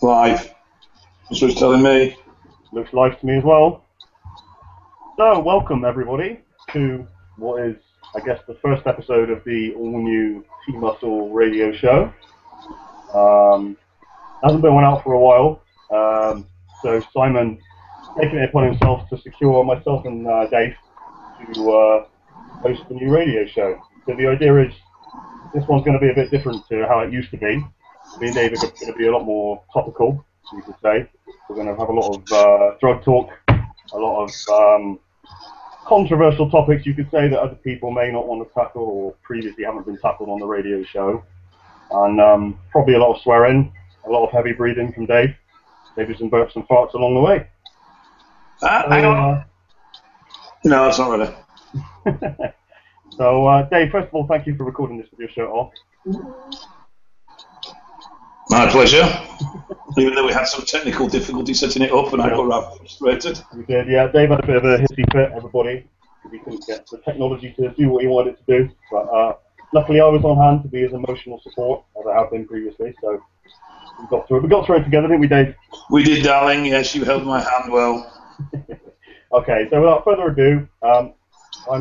Live. That's what it's telling me. Looks live to me as well. So, welcome everybody to what is, I guess, the first episode of the all-new TMuscle radio show. Hasn't been one out for a while, so Simon taking it upon himself to secure myself and Dave to host the new radio show. So the idea is this one's going to be a bit different to how it used to be. Me and Dave are going to be a lot more topical, you could say. We're going to have a lot of drug talk, a lot of controversial topics, you could say, that other people may not want to tackle or previously haven't been tackled on the radio show. And probably a lot of swearing, a lot of heavy breathing from Dave, maybe some burps and farts along the way. Hang on. No, that's not really. So, Dave, first of all, thank you for recording this with your shirt off. My pleasure. Even though we had some technical difficulty setting it up and I got rather frustrated. We did, yeah. Dave had a bit of a hissy fit, everybody, because he couldn't get the technology to do what he wanted it to do. But luckily I was on hand to be his emotional support, as I have been previously, so we got through it together, didn't we, Dave? We did, darling. Yes, you held my hand well. Okay, so without further ado, I'm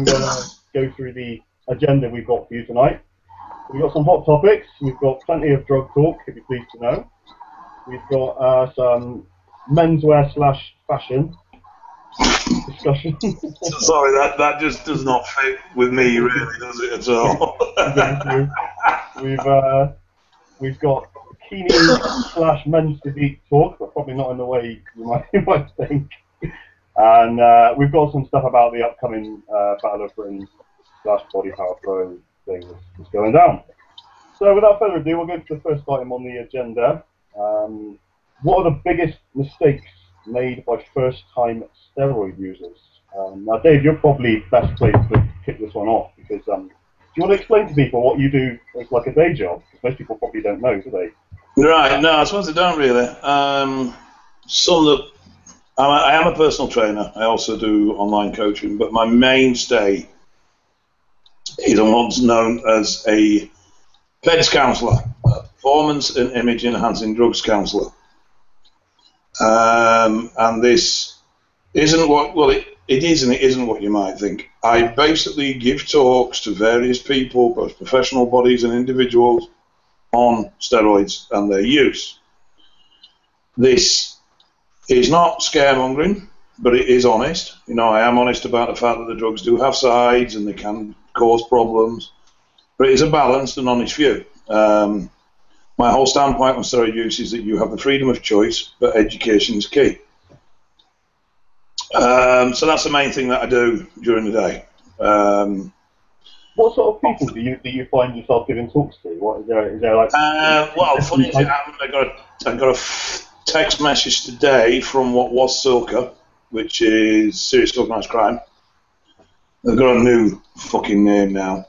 going to go through the agenda we've got for you tonight. We've got some hot topics. We've got plenty of drug talk, if you're pleased to know. We've got some menswear / fashion discussion. Sorry, that just does not fit with me, really, does it at all? We've got bikini / men's physique talk, but probably not in the way you might think. And we've got some stuff about the upcoming Battle of Britain / Bodypower Pro thing that's going down. So without further ado, we'll go to the first item on the agenda. What are the biggest mistakes made by first-time steroid users? Now, Dave, you're probably best placed to kick this one off, because do you want to explain to people what you do as like a day job? Because most people probably don't know, do they? Right, no, I suppose they don't really. I am a personal trainer. I also do online coaching, but my mainstay is what's known as a PEDS counsellor, a performance and image enhancing drugs counsellor. And this isn't it is and it isn't what you might think. I basically give talks to various people, both professional bodies and individuals, on steroids and their use. This is not scaremongering, but it is honest. You know, I am honest about the fact that the drugs do have sides and they can cause problems, but it is a balanced and honest view. My whole standpoint on steroid use is that you have the freedom of choice, but education is key. So that's the main thing that I do during the day. What sort of people do you find yourself giving talks to? What is there like? Well, funny as it happened, I got a text message today from what was Silka, which is Serious Organised Crime. They've got a new fucking name now.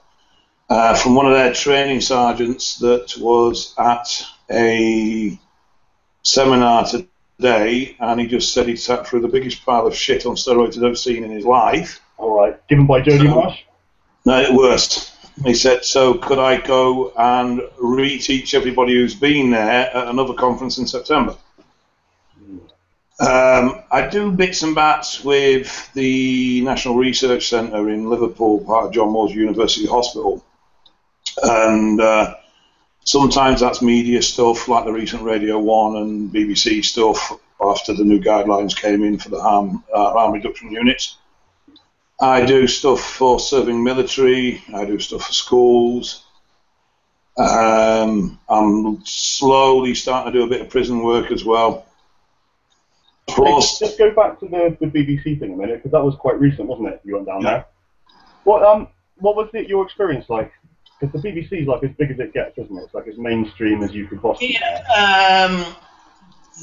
From one of their training sergeants that was at a seminar today, and he just said he sat through the biggest pile of shit on steroids he'd ever seen in his life. All right, given by Jody Marsh? No, worst. He said, so could I go and reteach everybody who's been there at another conference in September? I do bits and bats with the National Research Centre in Liverpool, part of John Moores University Hospital. And sometimes that's media stuff, like the recent Radio 1 and BBC stuff after the new guidelines came in for the harm reduction units. I do stuff for serving military, I do stuff for schools. I'm slowly starting to do a bit of prison work as well. Plus, just go back to the BBC thing a minute, because that was quite recent, wasn't it? You went down there. What was your experience like? Because the BBC is like as big as it gets, isn't it? It's like as mainstream as you could possibly get.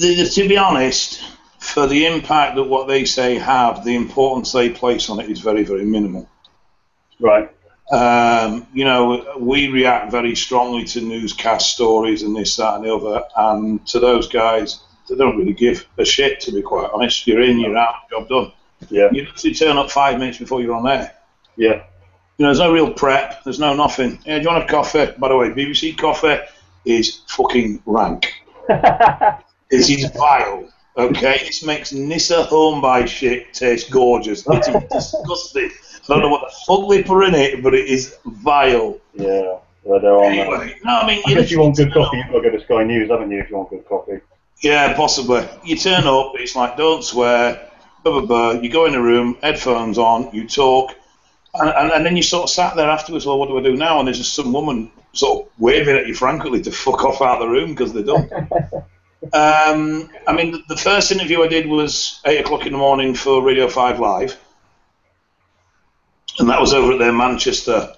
To be honest, for the impact that what they say have, the importance they place on it is very, very minimal. Right. You know, we react very strongly to newscast stories and this, that, and the other, and to those guys, they don't really give a shit, to be quite honest. You're in, you're out, job done. Yeah. You literally turn up 5 minutes before you're on there. Yeah. You know, there's no real prep, there's no nothing. Yeah, do you want a coffee? By the way, BBC coffee is fucking rank. It is vile. Okay, this makes Nissa Homebuy shit taste gorgeous. It is disgusting. I don't know what the fuck they put in it, but it is vile. Yeah, they're on. Anyway, no, I mean, if you want good coffee, you've got to go to Sky News, haven't you? If you want good coffee. Yeah, possibly. You turn up, it's like, don't swear, blah, blah, blah. You go in the room, headphones on, you talk, and then you sort of sat there afterwards, well, what do I do now? And there's just some woman sort of waving at you frankly to fuck off out of the room because they're done. I mean, the first interview I did was 8 o'clock in the morning for Radio 5 Live, and that was over at their Manchester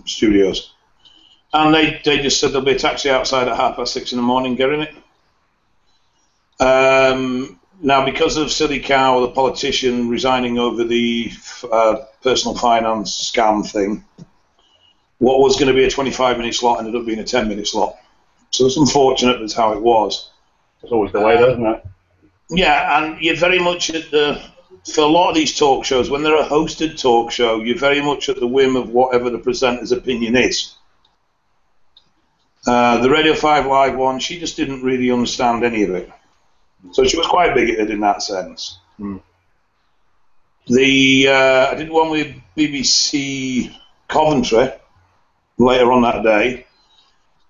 studios. And they just said there'll be a taxi outside at 6:30 in the morning, get in it. Now, because of Silly Cow, the politician, resigning over the personal finance scam thing, what was going to be a 25-minute slot ended up being a 10-minute slot. So it's unfortunate that's how it was. It's always the way, though, isn't it? Yeah, and you're very much at for a lot of these talk shows, when they're a hosted talk show, you're very much at the whim of whatever the presenter's opinion is. The Radio 5 Live one, she just didn't really understand any of it. So she was quite bigoted in that sense. Mm. I did one with BBC Coventry later on that day,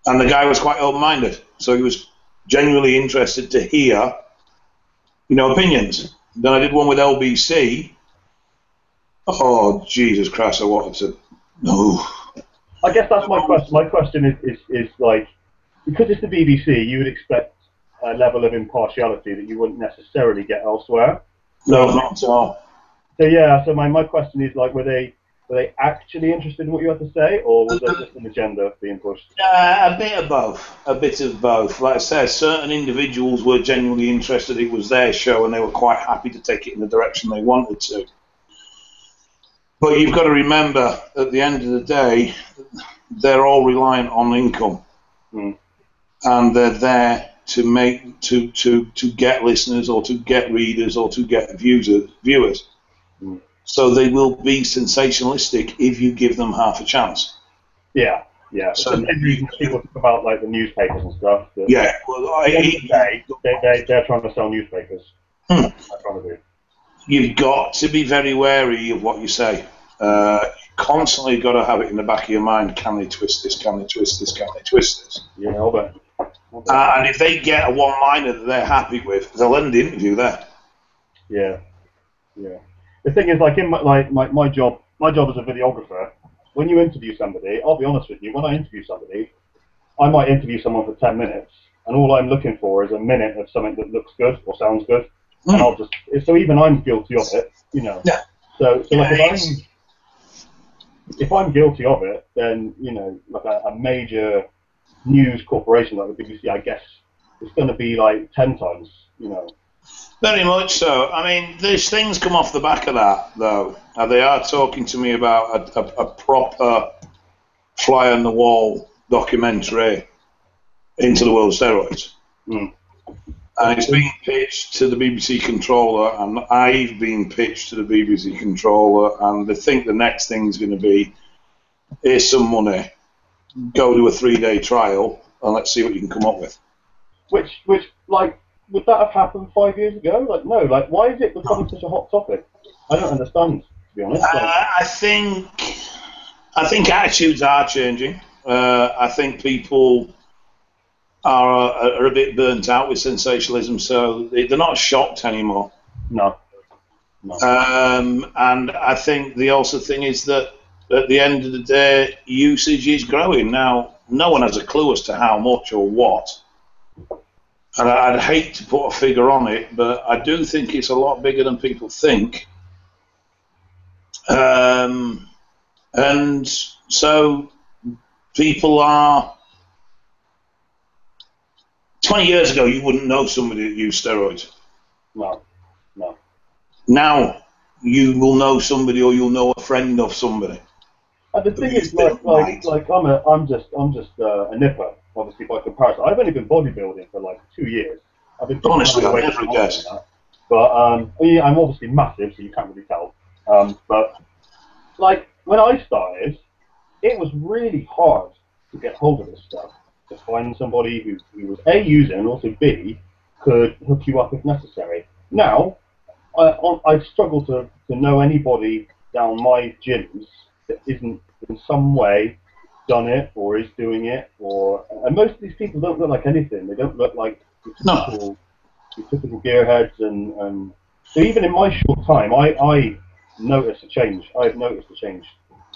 and the guy was quite open-minded. So he was genuinely interested to hear, opinions. Then I did one with LBC. Oh, Jesus Christ, I wanted to... No. I guess that's my question. My question is like, because it's the BBC, you would expect a level of impartiality that you wouldn't necessarily get elsewhere. No, not at all. So yeah, so my question is like, were they actually interested in what you had to say, or was there just an agenda being pushed? A bit of both. A bit of both. Like I said, certain individuals were genuinely interested. It was their show, and they were quite happy to take it in the direction they wanted to. But you've got to remember, at the end of the day, they're all reliant on income, and they're there to get listeners, or to get readers, or to get viewers. So they will be sensationalistic if you give them half a chance. Yeah. So the main reason people talk about like the newspapers and stuff. Yeah. Well, they're trying to sell newspapers. That's what they're trying to do. You've got to be very wary of what you say. Constantly got to have it in the back of your mind. Can they twist this? Can they twist this? Can they twist this? Yeah, I'll bet. And if they get a one-liner that they're happy with, they'll end the interview there. Yeah. The thing is, like in my job as a videographer, when you interview somebody, I'll be honest with you, when I interview somebody, I might interview someone for 10 minutes, and all I'm looking for is a minute of something that looks good or sounds good, and so even I'm guilty of it, Yeah. So like if I'm guilty of it, then like a major news corporation like the BBC, I guess it's going to be like 10 times, Very much so. I mean, there's things come off the back of that, though. They are talking to me about a proper fly-on-the-wall documentary into the world of steroids. And it's been pitched to the BBC controller, and I've been pitched to the BBC controller, and they think the next thing's going to be, here's some money, go to a 3-day trial, and let's see what you can come up with. Which like, would that have happened 5 years ago? Like, no. Like, why is it becoming such a hot topic? I don't understand, to be honest. I think attitudes are changing. I think people are a bit burnt out with sensationalism, so they're not shocked anymore. No. And I think the also thing is that at the end of the day, usage is growing. Now, no one has a clue as to how much or what. And I'd hate to put a figure on it, but I do think it's a lot bigger than people think. And so people are... 20 years ago, you wouldn't know somebody that used steroids. No. Now, you will know somebody, or you'll know a friend of somebody. And the thing is, like I'm just a nipper, obviously by comparison. I've only been bodybuilding for like 2 years. I've been honestly, I never guessed. But I'm obviously massive, so you can't really tell. But like when I started, it was really hard to get hold of this stuff. just find somebody who was A, using, and also B, could hook you up if necessary. Now, I struggle to know anybody down my gyms that isn't in some way done it or is doing it, and most of these people don't look like anything. They don't look like your typical gearheads, and so even in my short time, I notice a change. I've noticed a change.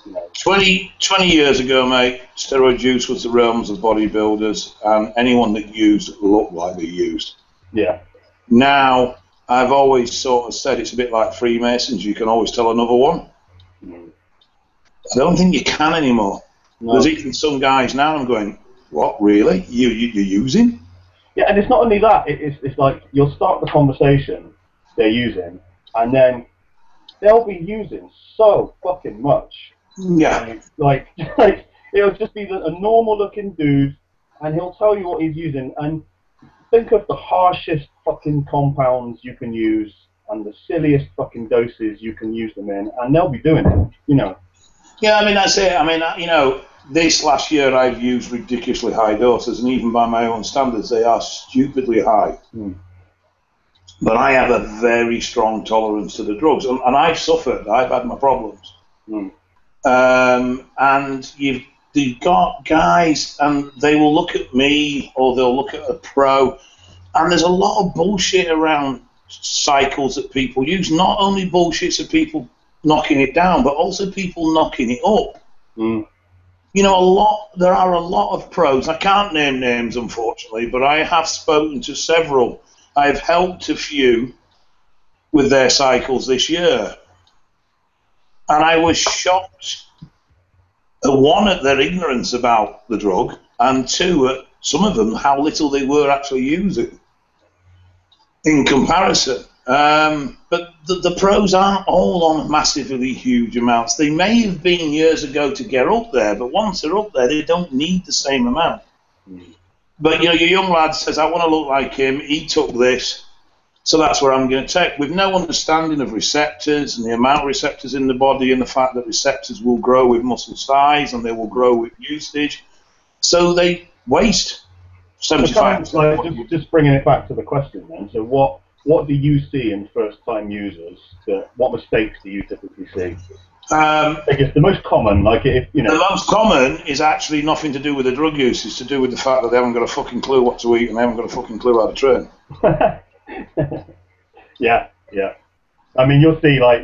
You know. 20 years ago, mate, steroid use was the realms of bodybuilders, and anyone that used looked like they used. Yeah. Now, I've always sort of said it's a bit like Freemasons. You can always tell another one. Mm. I don't think you can anymore. No. There's even some guys now I'm going, what, really? You're using? Yeah, and it's not only that. It's like you'll start the conversation they're using, and then they'll be using so fucking much. Yeah. Like it'll just be a normal-looking dude, and he'll tell you what he's using. And think of the harshest fucking compounds you can use, and the silliest fucking doses you can use them in, and they'll be doing it. You know. Yeah, I mean, that's it. I mean, you know, this last year I've used ridiculously high doses, and even by my own standards, they are stupidly high. Mm. But I have a very strong tolerance to the drugs, and I've suffered. I've had my problems. Mm. And you've got guys, and they will look at me, or they'll look at a pro, and there's a lot of bullshit around cycles that people use. Not only bullshits of people knocking it down, but also people knocking it up. Mm. You know, there are a lot of pros. I can't name names, unfortunately, but I have spoken to several. I've helped a few with their cycles this year. And I was shocked, one, at their ignorance about the drug, and two, at some of them, how little they were actually using in comparison. But the pros aren't all on massively huge amounts. They may have been years ago to get up there, but once they're up there, they don't need the same amount. Mm. But, you know, your young lad says, I want to look like him, he took this, so that's where I'm going to take, with no understanding of receptors and the amount of receptors in the body and the fact that receptors will grow with muscle size and they will grow with usage. So they waste 75%. Like, just bringing it back to the question then, so what do you see in first-time users? What mistakes do you typically see? I guess the most common, like if you know. The most common is actually nothing to do with the drug use. It's to do with the fact that they haven't got a fucking clue what to eat and they haven't got a fucking clue how to train. Yeah. I mean, you'll see I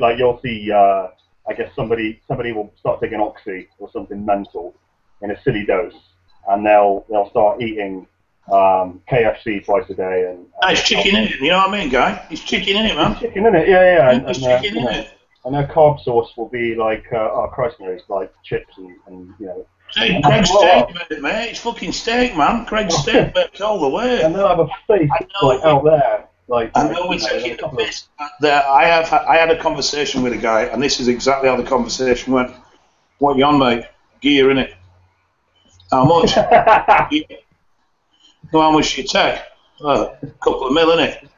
guess somebody will start taking oxy or something mental in a silly dose, and they'll start eating KFC twice a day and he's chicken in it, you know what I mean, guy? He's chicken in it, man. He's chicken in it, yeah. He's chicken in it. And their carb source will be like, Christ knows, like chips and you know. Hey, Craig's steak, mate. It's fucking steak, man. Craig's steak makes all the way. And they'll have a face like out there. Like, I know we're taking the piss. I had a conversation with a guy, and this is exactly how the conversation went. What you on, mate? Gear, innit? How much? How much do you take? A couple of mil, innit?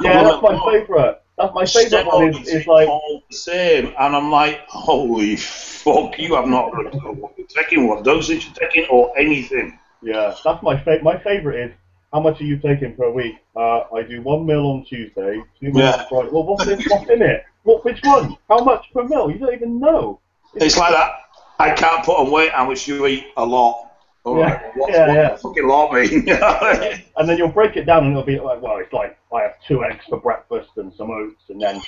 Yeah, that's my favourite. That's my favourite one. Is like all the same, and I'm like, holy fuck! You have not got a clue what you're taking, what dosage you're taking, or anything. Yeah, that's my favorite. My favourite is how much are you taking per week? I do 1 mil on Tuesday, 2 mil on Friday. Well, what's in it? Which one? How much per mil? You don't even know. It's like that. I can't put on weight how much you eat a lot. All right. What fucking lot mean? And then you'll break it down and it'll be like, well, it's like I have 2 eggs for breakfast and some oats, and then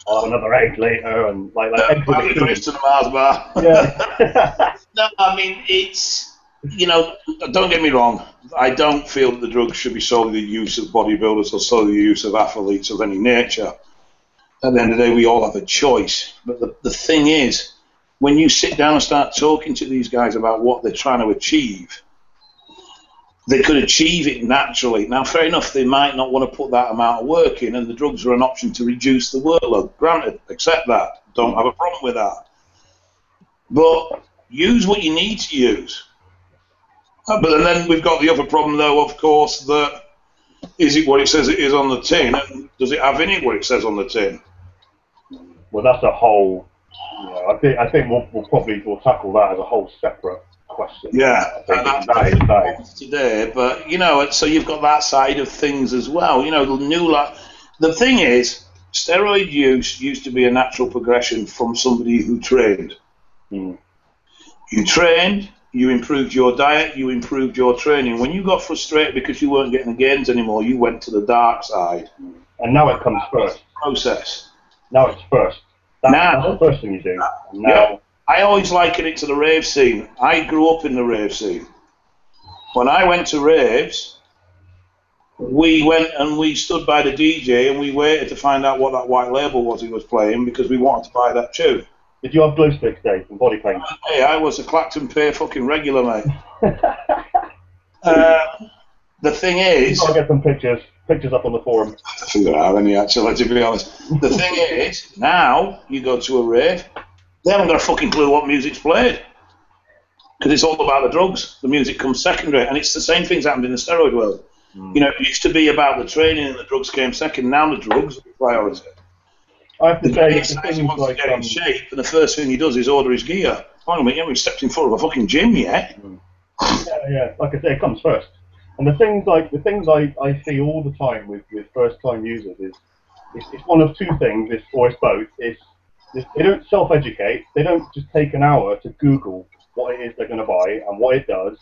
I'll have another egg later, and like eggs with the to the Mars bar. Yeah. No, I mean, it's, you know, don't get me wrong. I don't feel that the drugs should be solely the use of bodybuilders or solely the use of athletes of any nature. At the end of the day, we all have a choice. But the thing is, when you sit down and start talking to these guys about what they're trying to achieve, they could achieve it naturally. Now, fair enough, they might not want to put that amount of work in, and the drugs are an option to reduce the workload. Granted, accept that. Don't have a problem with that. But use what you need to use. But then we've got the other problem, though, of course, that is it what it says it is on the tin, and does it have in it what it says on the tin? Well, that's a whole. You know, I think we'll tackle that as a whole separate question. Yeah, that is today. But you know, so you've got that side of things as well. You know, the thing is, steroid use used to be a natural progression from somebody who trained. Mm. You trained, you improved your diet, you improved your training. When you got frustrated because you weren't getting the gains anymore, you went to the dark side. And now it comes first. Process. Now it's first. That's the first thing you do. Now, yeah, I always liken it to the rave scene. I grew up in the rave scene. When I went to raves, we went and we stood by the DJ and we waited to find out what that white label was he was playing because we wanted to buy that tune. Did you have glow sticks, Dave, and body paint? Hey, I was a Clacton Pay fucking regular, mate. The thing is... I'll get some pictures up on the forum. I have to figure out any, actually, to be honest. The thing is, now you go to a rave, they haven't got a fucking clue what music's played. Because it's all about the drugs. The music comes secondary. And it's the same things happened in the steroid world. You know, it used to be about the training and the drugs came second. Now the drugs are the priority. I have to say, he wants to get in shape, and the first thing he does is order his gear. Hang on a minute, you haven't stepped in front of a fucking gym yet. Yeah, like I say, it comes first. And the things I see all the time with first-time users is it's one of two things, or it's both. It's they don't self-educate. They don't just take an hour to Google what it is they're going to buy and what it does.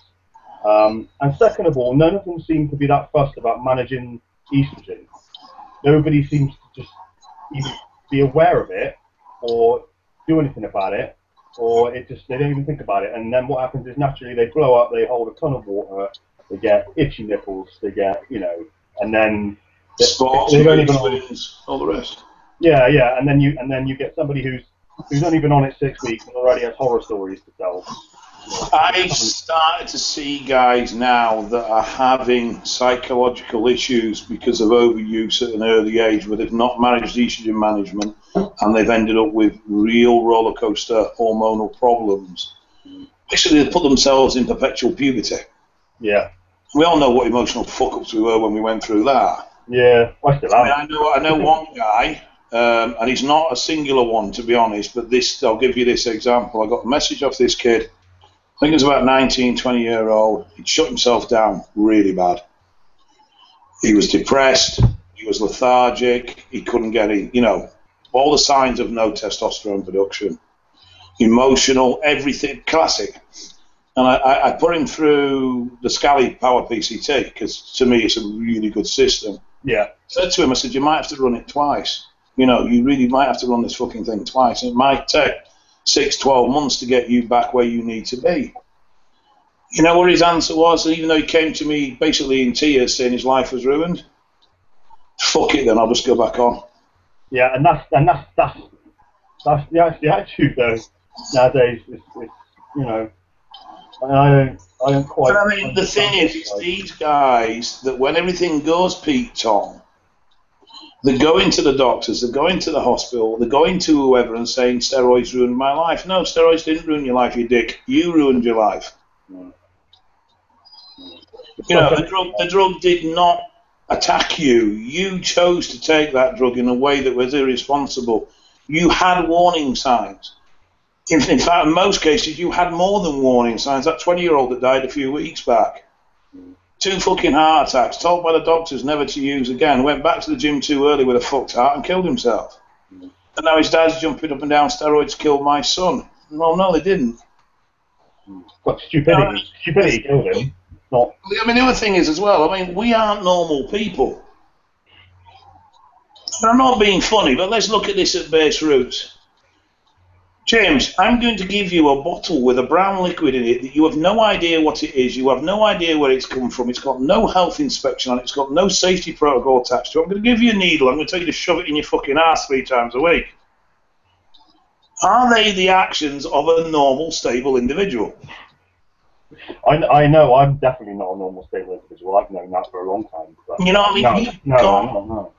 And second of all, none of them seem to be that fussed about managing estrogen. Nobody seems to just either be aware of it or do anything about it, or they don't even think about it. And then what happens is naturally they blow up, they hold a ton of water, they get itchy nipples, they get, you know, and then sports, they don't even all the rest. Yeah, and then you get somebody who's only been on it 6 weeks and already has horror stories to tell. I've started to see guys now that are having psychological issues because of overuse at an early age where they've not managed estrogen management and they've ended up with real roller coaster hormonal problems. Basically, they put themselves in perpetual puberty. Yeah. We all know what emotional fuck-ups we were when we went through that. Yeah, I still am. I know one guy, and he's not a singular one, to be honest, but I'll give you this example. I got a message off this kid. I think he was about 19, 20-year-old. He'd shut himself down really bad. He was depressed. He was lethargic. He couldn't get any, you know, all the signs of no testosterone production. Emotional, everything, classic. And I put him through the Scally Power PCT because to me it's a really good system. Yeah. I said to him, I said, you might have to run it twice. You know, you really might have to run this fucking thing twice. It might take 6, 12 months to get you back where you need to be. You know what his answer was? Even though he came to me basically in tears saying his life was ruined, fuck it then, I'll just go back on. Yeah, and that's the attitude though nowadays. It's you know, I don't quite. But I mean, the thing is, it's these guys that when everything goes Pete Tom, they're going to the doctors, they're going to the hospital, they're going to whoever and saying steroids ruined my life. No, steroids didn't ruin your life, you dick. You ruined your life. You know, the drug did not attack you. You chose to take that drug in a way that was irresponsible. You had warning signs. In fact, in most cases, you had more than warning signs. That 20-year-old that died a few weeks back, 2 fucking heart attacks, told by the doctors never to use again, went back to the gym too early with a fucked heart and killed himself. And now his dad's jumping up and down steroids killed my son. Well, no, they didn't. But stupidity killed him. Not. I mean, the other thing is as well, I mean, we aren't normal people. And I'm not being funny, but let's look at this at base roots. James, I'm going to give you a bottle with a brown liquid in it that you have no idea what it is, you have no idea where it's come from, it's got no health inspection on it, it's got no safety protocol attached to it. I'm going to give you a needle, I'm going to tell you to shove it in your fucking ass 3 times a week. Are they the actions of a normal, stable individual? I know I'm definitely not a normal, stable individual. I've known that for a long time. But you know what I mean? No.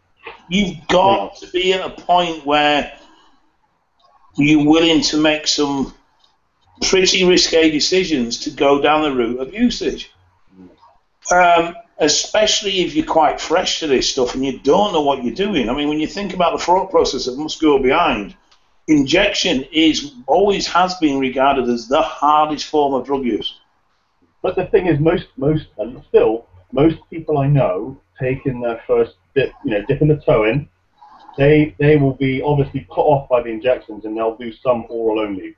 You've got to be at a point where you're willing to make some pretty risque decisions to go down the route of usage. Especially if you're quite fresh to this stuff and you don't know what you're doing. I mean, when you think about the thought process that must go behind, injection always has been regarded as the hardest form of drug use. But the thing is, most people I know taking their first dip, dipping the toe in, they will be obviously put off by the injections, and they'll do some oral only.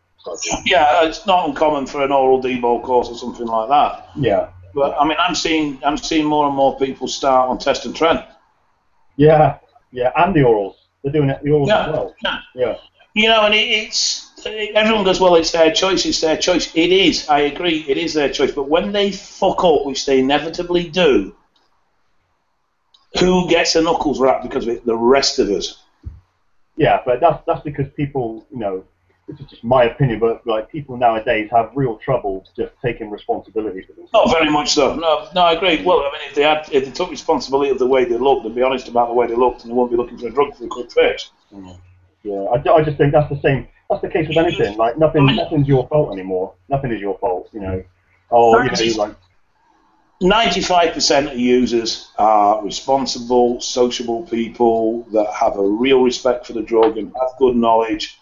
Yeah, it's not uncommon for an oral debol course or something like that. Yeah. But I mean, I'm seeing more and more people start on test and trend. Yeah, and the orals. They're doing it the orals as well. Yeah. And everyone goes, well, it's their choice. It's their choice. It is. I agree. It is their choice. But when they fuck up, which they inevitably do, who gets a knuckles wrap because of it? The rest of us. Yeah, but that's because people, this is just my opinion, but like people nowadays have real trouble just taking responsibility for themselves. Not very much so. No, I agree. Well, I mean, if they took responsibility of the way they looked, they'd be honest about the way they looked, and they won't be looking for a drug for a quick fix. Yeah, I just think that's the same. That's the case with anything. Like nothing's your fault anymore. Nothing is your fault. Oh, 95% of users are responsible, sociable people that have a real respect for the drug and have good knowledge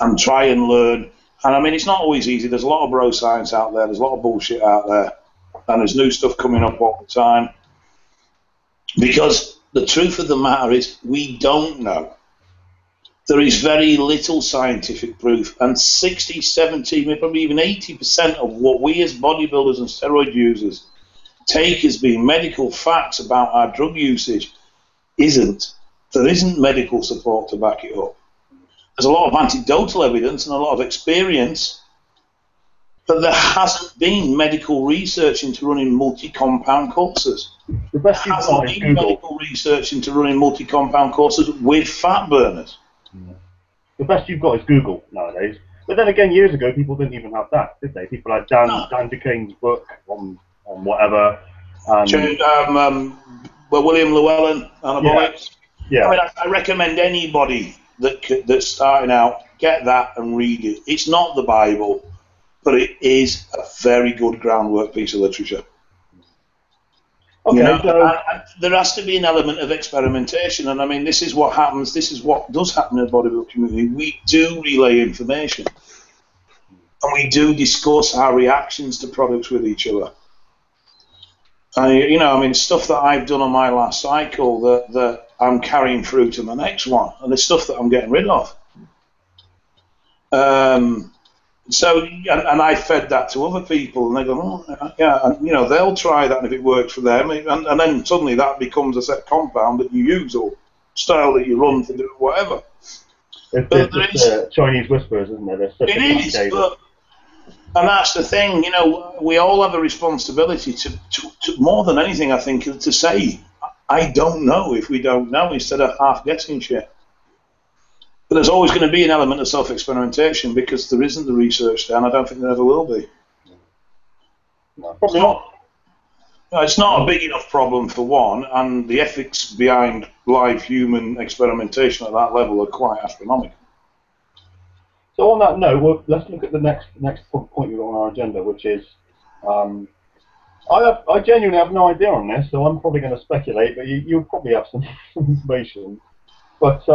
and try and learn. And I mean, it's not always easy. There's a lot of bro science out there. There's a lot of bullshit out there. And there's new stuff coming up all the time. Because the truth of the matter is, we don't know. There is very little scientific proof. And 60, 70, maybe probably even 80% of what we as bodybuilders and steroid users take as being medical facts about our drug usage isn't. There isn't medical support to back it up. There's a lot of anecdotal evidence and a lot of experience, but there hasn't been medical research into running multi-compound courses. The best there hasn't been medical research into running multi-compound courses with fat burners. The best you've got is Google nowadays. But then again, years ago, people didn't even have that, did they? People had Dan Duquesne's book on whatever. William Llewellyn, Anabolics. Yeah. I mean, I recommend anybody that's starting out, get that and read it. It's not the Bible, but it is a very good groundwork piece of literature. Okay, there has to be an element of experimentation, and I mean, this is what happens. This is what does happen in the bodybuilding community. We do relay information, and we do discuss our reactions to products with each other. Stuff that I've done on my last cycle that I'm carrying through to my next one, and the stuff that I'm getting rid of. And I fed that to other people, and they go, oh, yeah, and they'll try that, and if it works for them, and then suddenly that becomes a set compound that you use or style that you run to do whatever. It's Chinese whispers, isn't it? It is, and that's the thing, we all have a responsibility to more than anything, I think, to say, I don't know if we don't know, instead of half guessing shit. But there's always going to be an element of self-experimentation because there isn't the research there, and I don't think there ever will be. No, probably not. It's not a big enough problem for one, and the ethics behind live human experimentation at that level are quite astronomical. So on that note, let's look at the next point we've got on our agenda, which is, I genuinely have no idea on this, so I'm probably going to speculate, but you'll probably have some information. But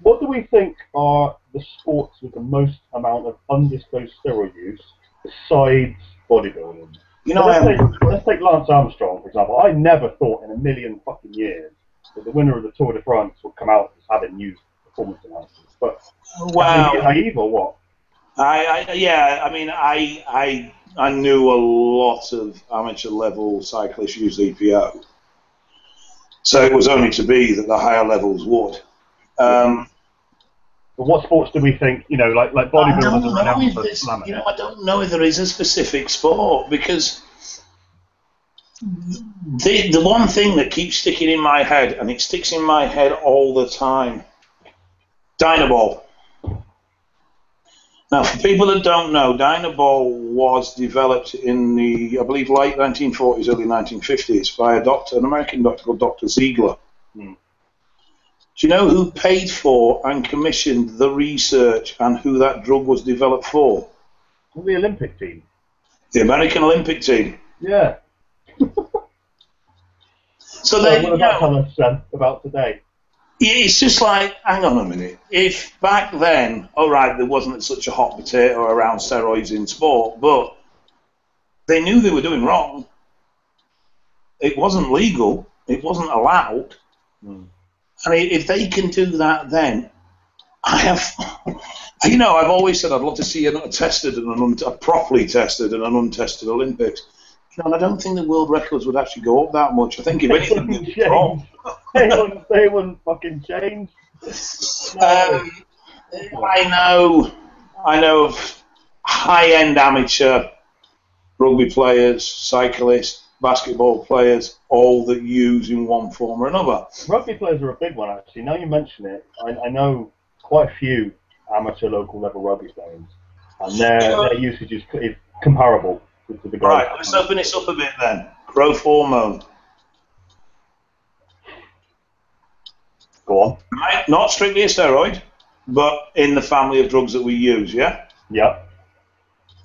what do we think are the sports with the most amount of undisclosed steroid use besides bodybuilding? Let's take Lance Armstrong, for example. I never thought in a million fucking years that the winner of the Tour de France would come out as having used performance enhancers. But wow, naive or what? I knew a lot of amateur level cyclists use EPO, so it was only to be that the higher levels would. But what sports do we think, like bodybuilders I don't know if there is a specific sport, because the one thing that keeps sticking in my head, and it sticks in my head all the time, Dynaball. Now, for people that don't know, Dynaball was developed in the, I believe, late 1940s, early 1950s by an American doctor called Dr. Ziegler. Do you know who paid for and commissioned the research and who that drug was developed for? The Olympic team. The American Olympic team. Yeah. So what does that tell us about today? It's just like, hang on a minute. If back then, all right, there wasn't such a hot potato around steroids in sport, but They knew they were doing wrong. It wasn't legal. It wasn't allowed. And if they can do that, then I have, I've always said I'd love to see a tested and a properly tested and an untested Olympics. And I don't think the world records would actually go up that much. I think if anything, they'd be wrong. They wouldn't fucking change. No. I know of high-end amateur rugby players, cyclists, basketball players, all that use in one form or another. Rugby players are a big one, actually. Now you mention it, I know quite a few amateur local level rugby players, and their usage is comparable to the guys. Right, let's open this up a bit then. Growth hormone. Go on. Right, not strictly a steroid, but in the family of drugs that we use, yeah? Yep.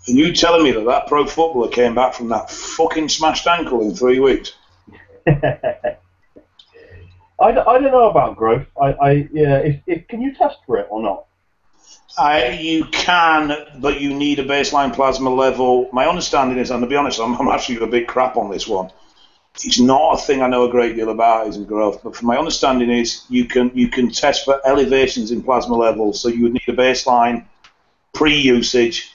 And you telling me that pro footballer came back from that fucking smashed ankle in 3 weeks? I don't know about growth. Can you test for it or not? You can, but you need a baseline plasma level. My understanding is, and to be honest, I'm actually a bit crap on this one. It's not a thing I know a great deal about, isn't growth. But from my understanding is, you can test for elevations in plasma levels. So you would need a baseline pre-usage,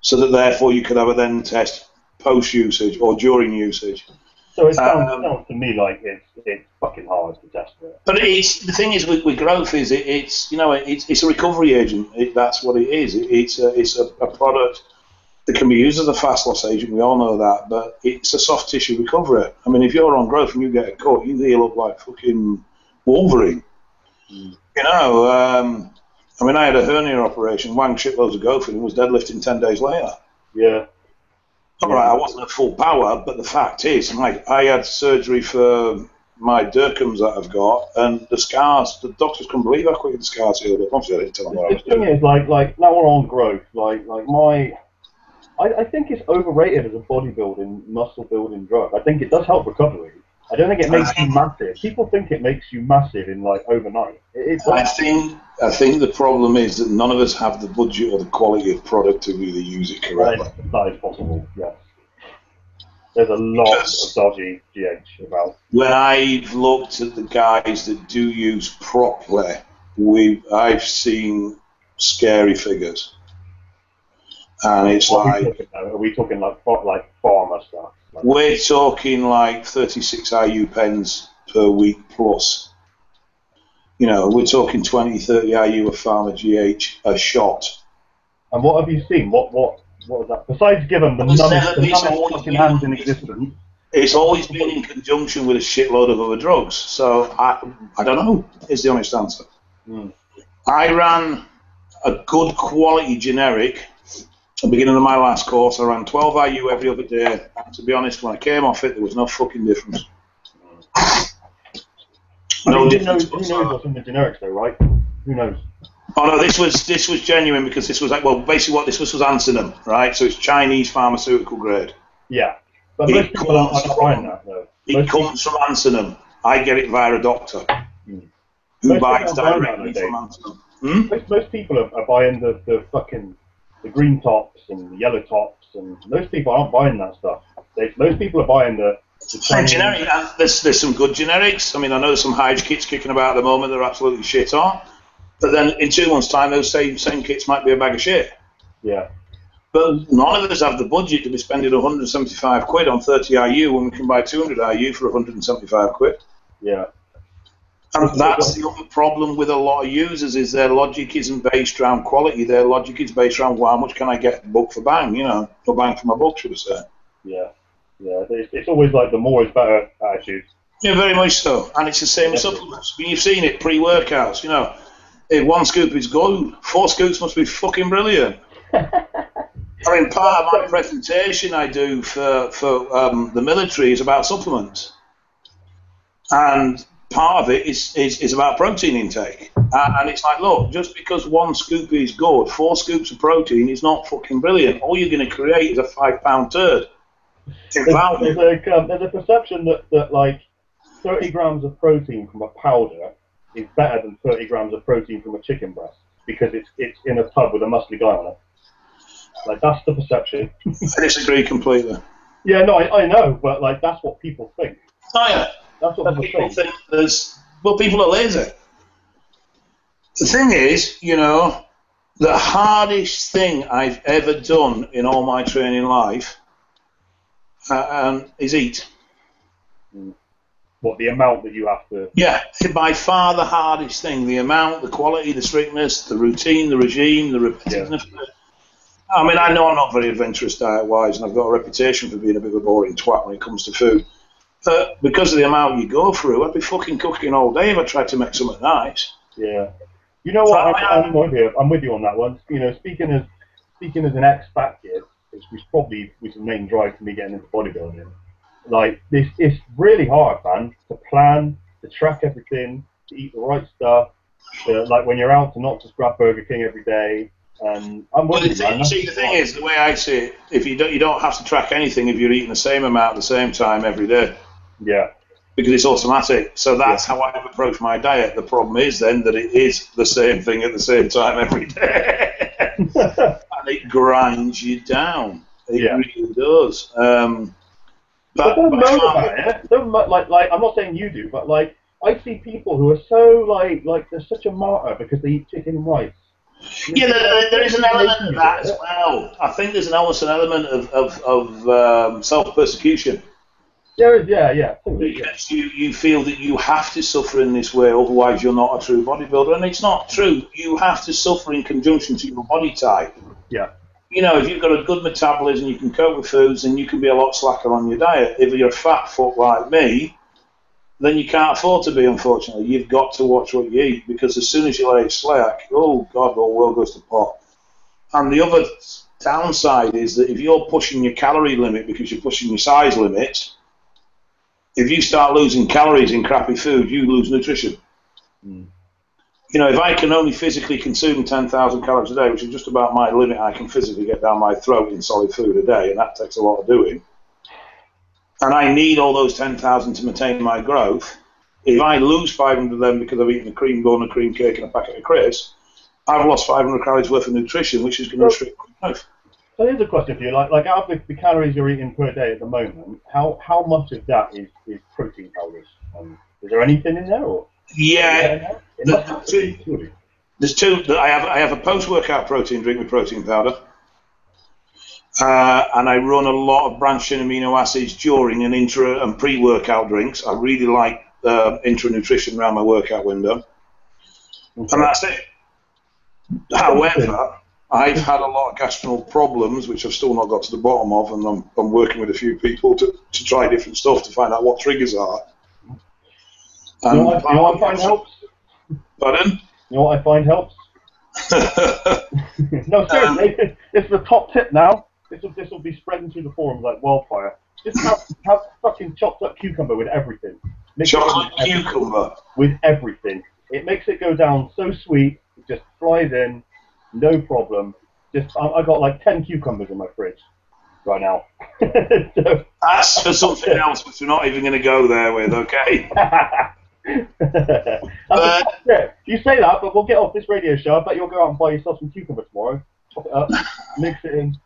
so that therefore you could have a then test post-usage or during usage. So it sounds to me like it's fucking hard to test for it. But the thing is with growth is it's a recovery agent. That's what it is. It's a product that can be used as a fast loss agent. We all know that, but it's a soft tissue recovery. I mean, if you're on growth and you get a cut, you heal up like fucking Wolverine. I mean, I had a hernia operation, wang shitloads of growth, and was deadlifting 10 days later. Yeah. All right, I wasn't at full power, but the fact is, I had surgery for my Durkheim's that I've got, and the scars, the doctors couldn't believe how quickly the scars healed up. Obviously, I didn't tell them what I was doing. The thing is, like now we're on growth, I think it's overrated as a bodybuilding, muscle building drug. I think it does help recovery. I don't think it makes you massive. People think it makes you massive in overnight. I think the problem is that none of us have the budget or the quality of product to really use it correctly. That is possible. Yes. There's a lot of dodgy GH about. When I've looked at the guys that do use properly, I've seen scary figures, and it's Are we talking like pharma stuff? We're talking like 36 IU pens per week plus. We're talking 20, 30 IU of pharma GH a shot. And what have you seen? What is that? Besides given the numbest fucking hands in existence. It's always been in conjunction with a shitload of other drugs. So I don't know, is the honest answer. I ran a good quality generic. At the beginning of my last course, I ran 12 IU every other day. And to be honest, when I came off it, there was no fucking difference. No difference. Who knows what's in the generics, though, right? Who knows? Oh no, this was genuine because this was basically what this was Ansinum, right? So it's Chinese pharmaceutical grade. Yeah, but most people aren't buying that, though. It comes from Ansinum. I get it via a doctor who buys directly from Ansinum. Most people are buying the fucking the green tops and the yellow tops, and most people aren't buying that stuff. Most people are buying the generic. There's some good generics. I mean, I know there's some Hyge kits kicking about at the moment that are absolutely shit on. But then in 2 months' time, those same kits might be a bag of shit. Yeah. But none of us have the budget to be spending 175 quid on 30 IU when we can buy 200 IU for 175 quid. Yeah. And that's the other problem with a lot of users is their logic isn't based around quality. Their logic is based around how much can I get buck for bang, or bang for my buck, should I say. Yeah. Yeah. It's always like the more is better attitude. Yeah, very much so. And it's the same with supplements. I mean, you've seen it pre-workouts, If 1 scoop is good, 4 scoops must be fucking brilliant. I mean, part of my presentation I do for the military is about supplements. And part of it is about protein intake. And it's like, look, just because 1 scoop is good, 4 scoops of protein is not fucking brilliant. All you're going to create is a 5-pound turd. There's a perception that like 30 grams of protein from a powder is better than 30 grams of protein from a chicken breast because it's in a tub with a muscly guy on it. Like, that's the perception. I disagree completely. Yeah, no, I know, but like that's what people think. Oh yeah. That's what People think people are lazy. The thing is, you know, the hardest thing I've ever done in all my training life is eat. What, the amount that you have to... Yeah, by far the hardest thing. The amount, the quality, the strictness, the routine, the regime, the repetitiveness. Yeah. I mean, I know I'm not very adventurous diet-wise, and I've got a reputation for being a bit of a boring twat when it comes to food. But because of the amount you go through, I'd be fucking cooking all day if I tried to make something nice. Yeah. You know what? I'm with you on that one. You know, speaking as an ex-fat kid, which probably was the main drive for me getting into bodybuilding. Like, it's really hard, man, to plan, to track everything, to eat the right stuff. Like when you're out, to not just grab Burger King every day. And I'm with you, man. See, the thing is, the way I see it, if you don't have to track anything if you're eating the same amount at the same time every day. Yeah. Because it's automatic. So that's how I approach my diet. The problem is then that it is the same thing at the same time every day. And it grinds you down. It really does. But don't moan about it. Don't like I'm not saying you do, but like I see people who are so like they're such a martyr because they eat chicken and rice. Yeah, there is an element of that as well. I think there's also an element of self-persecution. There is, yeah. Because you feel that you have to suffer in this way, otherwise you're not a true bodybuilder. And it's not true. You have to suffer in conjunction to your body type. Yeah. You know, if you've got a good metabolism, you can cope with foods, then you can be a lot slacker on your diet. If you're a fat fuck like me, then you can't afford to be, unfortunately. You've got to watch what you eat, because as soon as you lay slack, oh, God, the whole world goes to pot. And the other downside is that if you're pushing your calorie limit because you're pushing your size limits, if you start losing calories in crappy food, you lose nutrition. You know, if I can only physically consume 10,000 calories a day, which is just about my limit I can physically get down my throat in solid food a day, and that takes a lot of doing, and I need all those 10,000 to maintain my growth, if I lose 500 of them because I've eaten a cream bun, a cream cake, and a packet of crisps, I've lost 500 calories worth of nutrition, which is going to restrict my growth. So here's a question for you. Like out of the calories you're eating per day at the moment, how much of that is protein powders? Is there anything in there, or? Yeah, there's two. I have a post-workout protein drink with protein powder, and I run a lot of branched-chain amino acids during and intra and pre-workout drinks. I really like intra-nutrition around my workout window, and that's it. However, I've had a lot of gastrointestinal problems, which I've still not got to the bottom of, and I'm working with a few people to try different stuff to find out what triggers are. You know what I find helps? Pardon? You know what I find helps? No, seriously, this is the top tip now. This will be spreading through the forums like wildfire. Just have fucking chopped up cucumber with everything. Chocolate cucumber? With everything. It makes it go down so sweet, it just flies in, no problem. I got like 10 cucumbers in my fridge right now. So, that's for something else, which we're not even going to go there with, okay? You say that, but we'll get off this radio show. I bet you'll go out and buy yourself some cucumber tomorrow. Chop it up, mix it in.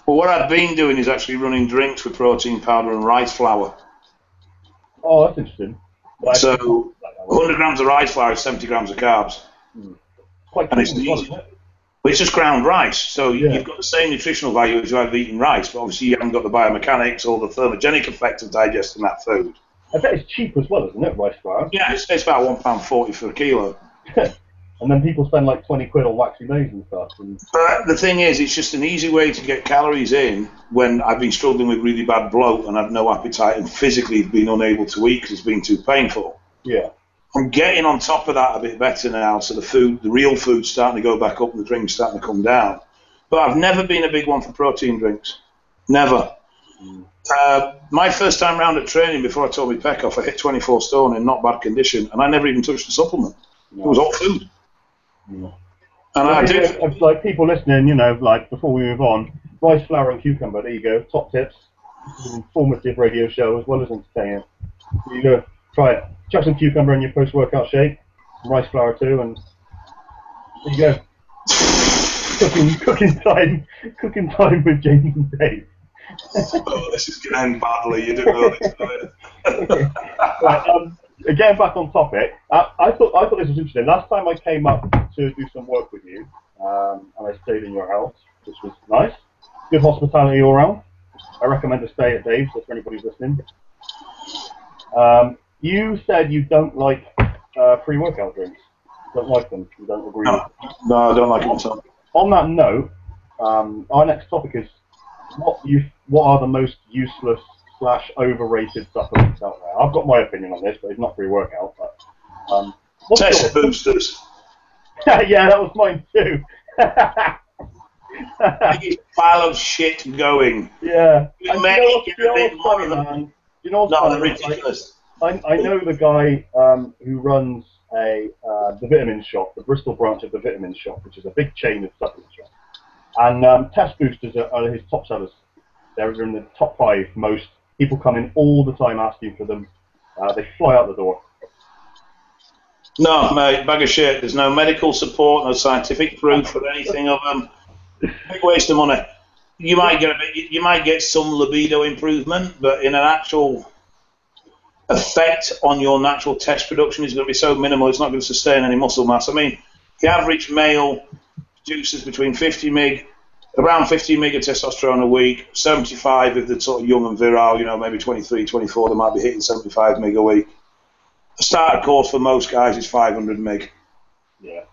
Well, what I've been doing is actually running drinks with protein powder and rice flour. Oh, that's interesting. So, 100 grams of rice flour is 70 grams of carbs. Quite and it's easy. Well, it's just ground rice, so you've got the same nutritional value as you have eating rice, but obviously you haven't got the biomechanics or the thermogenic effect of digesting that food. I bet it's cheap as well, isn't it, rice flour? Yeah, it's about £1.40 for a kilo. And then people spend like 20 quid on waxy maize and stuff. But the thing is, it's just an easy way to get calories in when I've been struggling with really bad bloat and I've no appetite and physically been unable to eat because it's been too painful. Yeah. I'm getting on top of that a bit better now, so the real food's starting to go back up and the drink's starting to come down. But I've never been a big one for protein drinks. Never. My first time round at training, before I tore my pec off, I hit 24 stone in not bad condition, and I never even touched the supplement. No. It was all food. No. And I do. Like people listening, you know, like before we move on, rice flour and cucumber, there you go, top tips. This is an informative radio show as well as entertaining. There you go, try it. Chuck some cucumber in your post-workout shake, some rice flour too, and there you go. Cooking time with James and Dave. Oh, this is going to end badly. You didn't know this, do you? Okay. Right, getting back on topic, I thought this was interesting. Last time I came up to do some work with you, and I stayed in your house, which was nice. Good hospitality all around. I recommend a stay at Dave's if anybody's listening. You said you don't like pre-workout drinks. You don't like them. You don't agree. No, I don't like them at all. On that note, our next topic is what are the most useless / overrated supplements out there. I've got my opinion on this, but it's not pre-workout. But test boosters. Yeah, that was mine too. Biggest pile of shit going. Yeah. You know what's they're ridiculous. I know the guy who runs the vitamin shop, the Bristol branch of the vitamin shop, which is a big chain of supplement shops. And test boosters are his top sellers. They're in the top 5 most. People come in all the time asking for them. They fly out the door. No, mate, bag of shit. There's no medical support, no scientific proof for anything of them. Big waste of money. You might get some libido improvement, but in an actual effect on your natural test production is going to be so minimal. It's not going to sustain any muscle mass. I mean, the average male produces between 50 mg, around 50 mg of testosterone a week. 75 if they're sort of young and virile. You know, maybe 23, 24. They might be hitting 75 mg a week. The starter course for most guys is 500 mg. Yeah.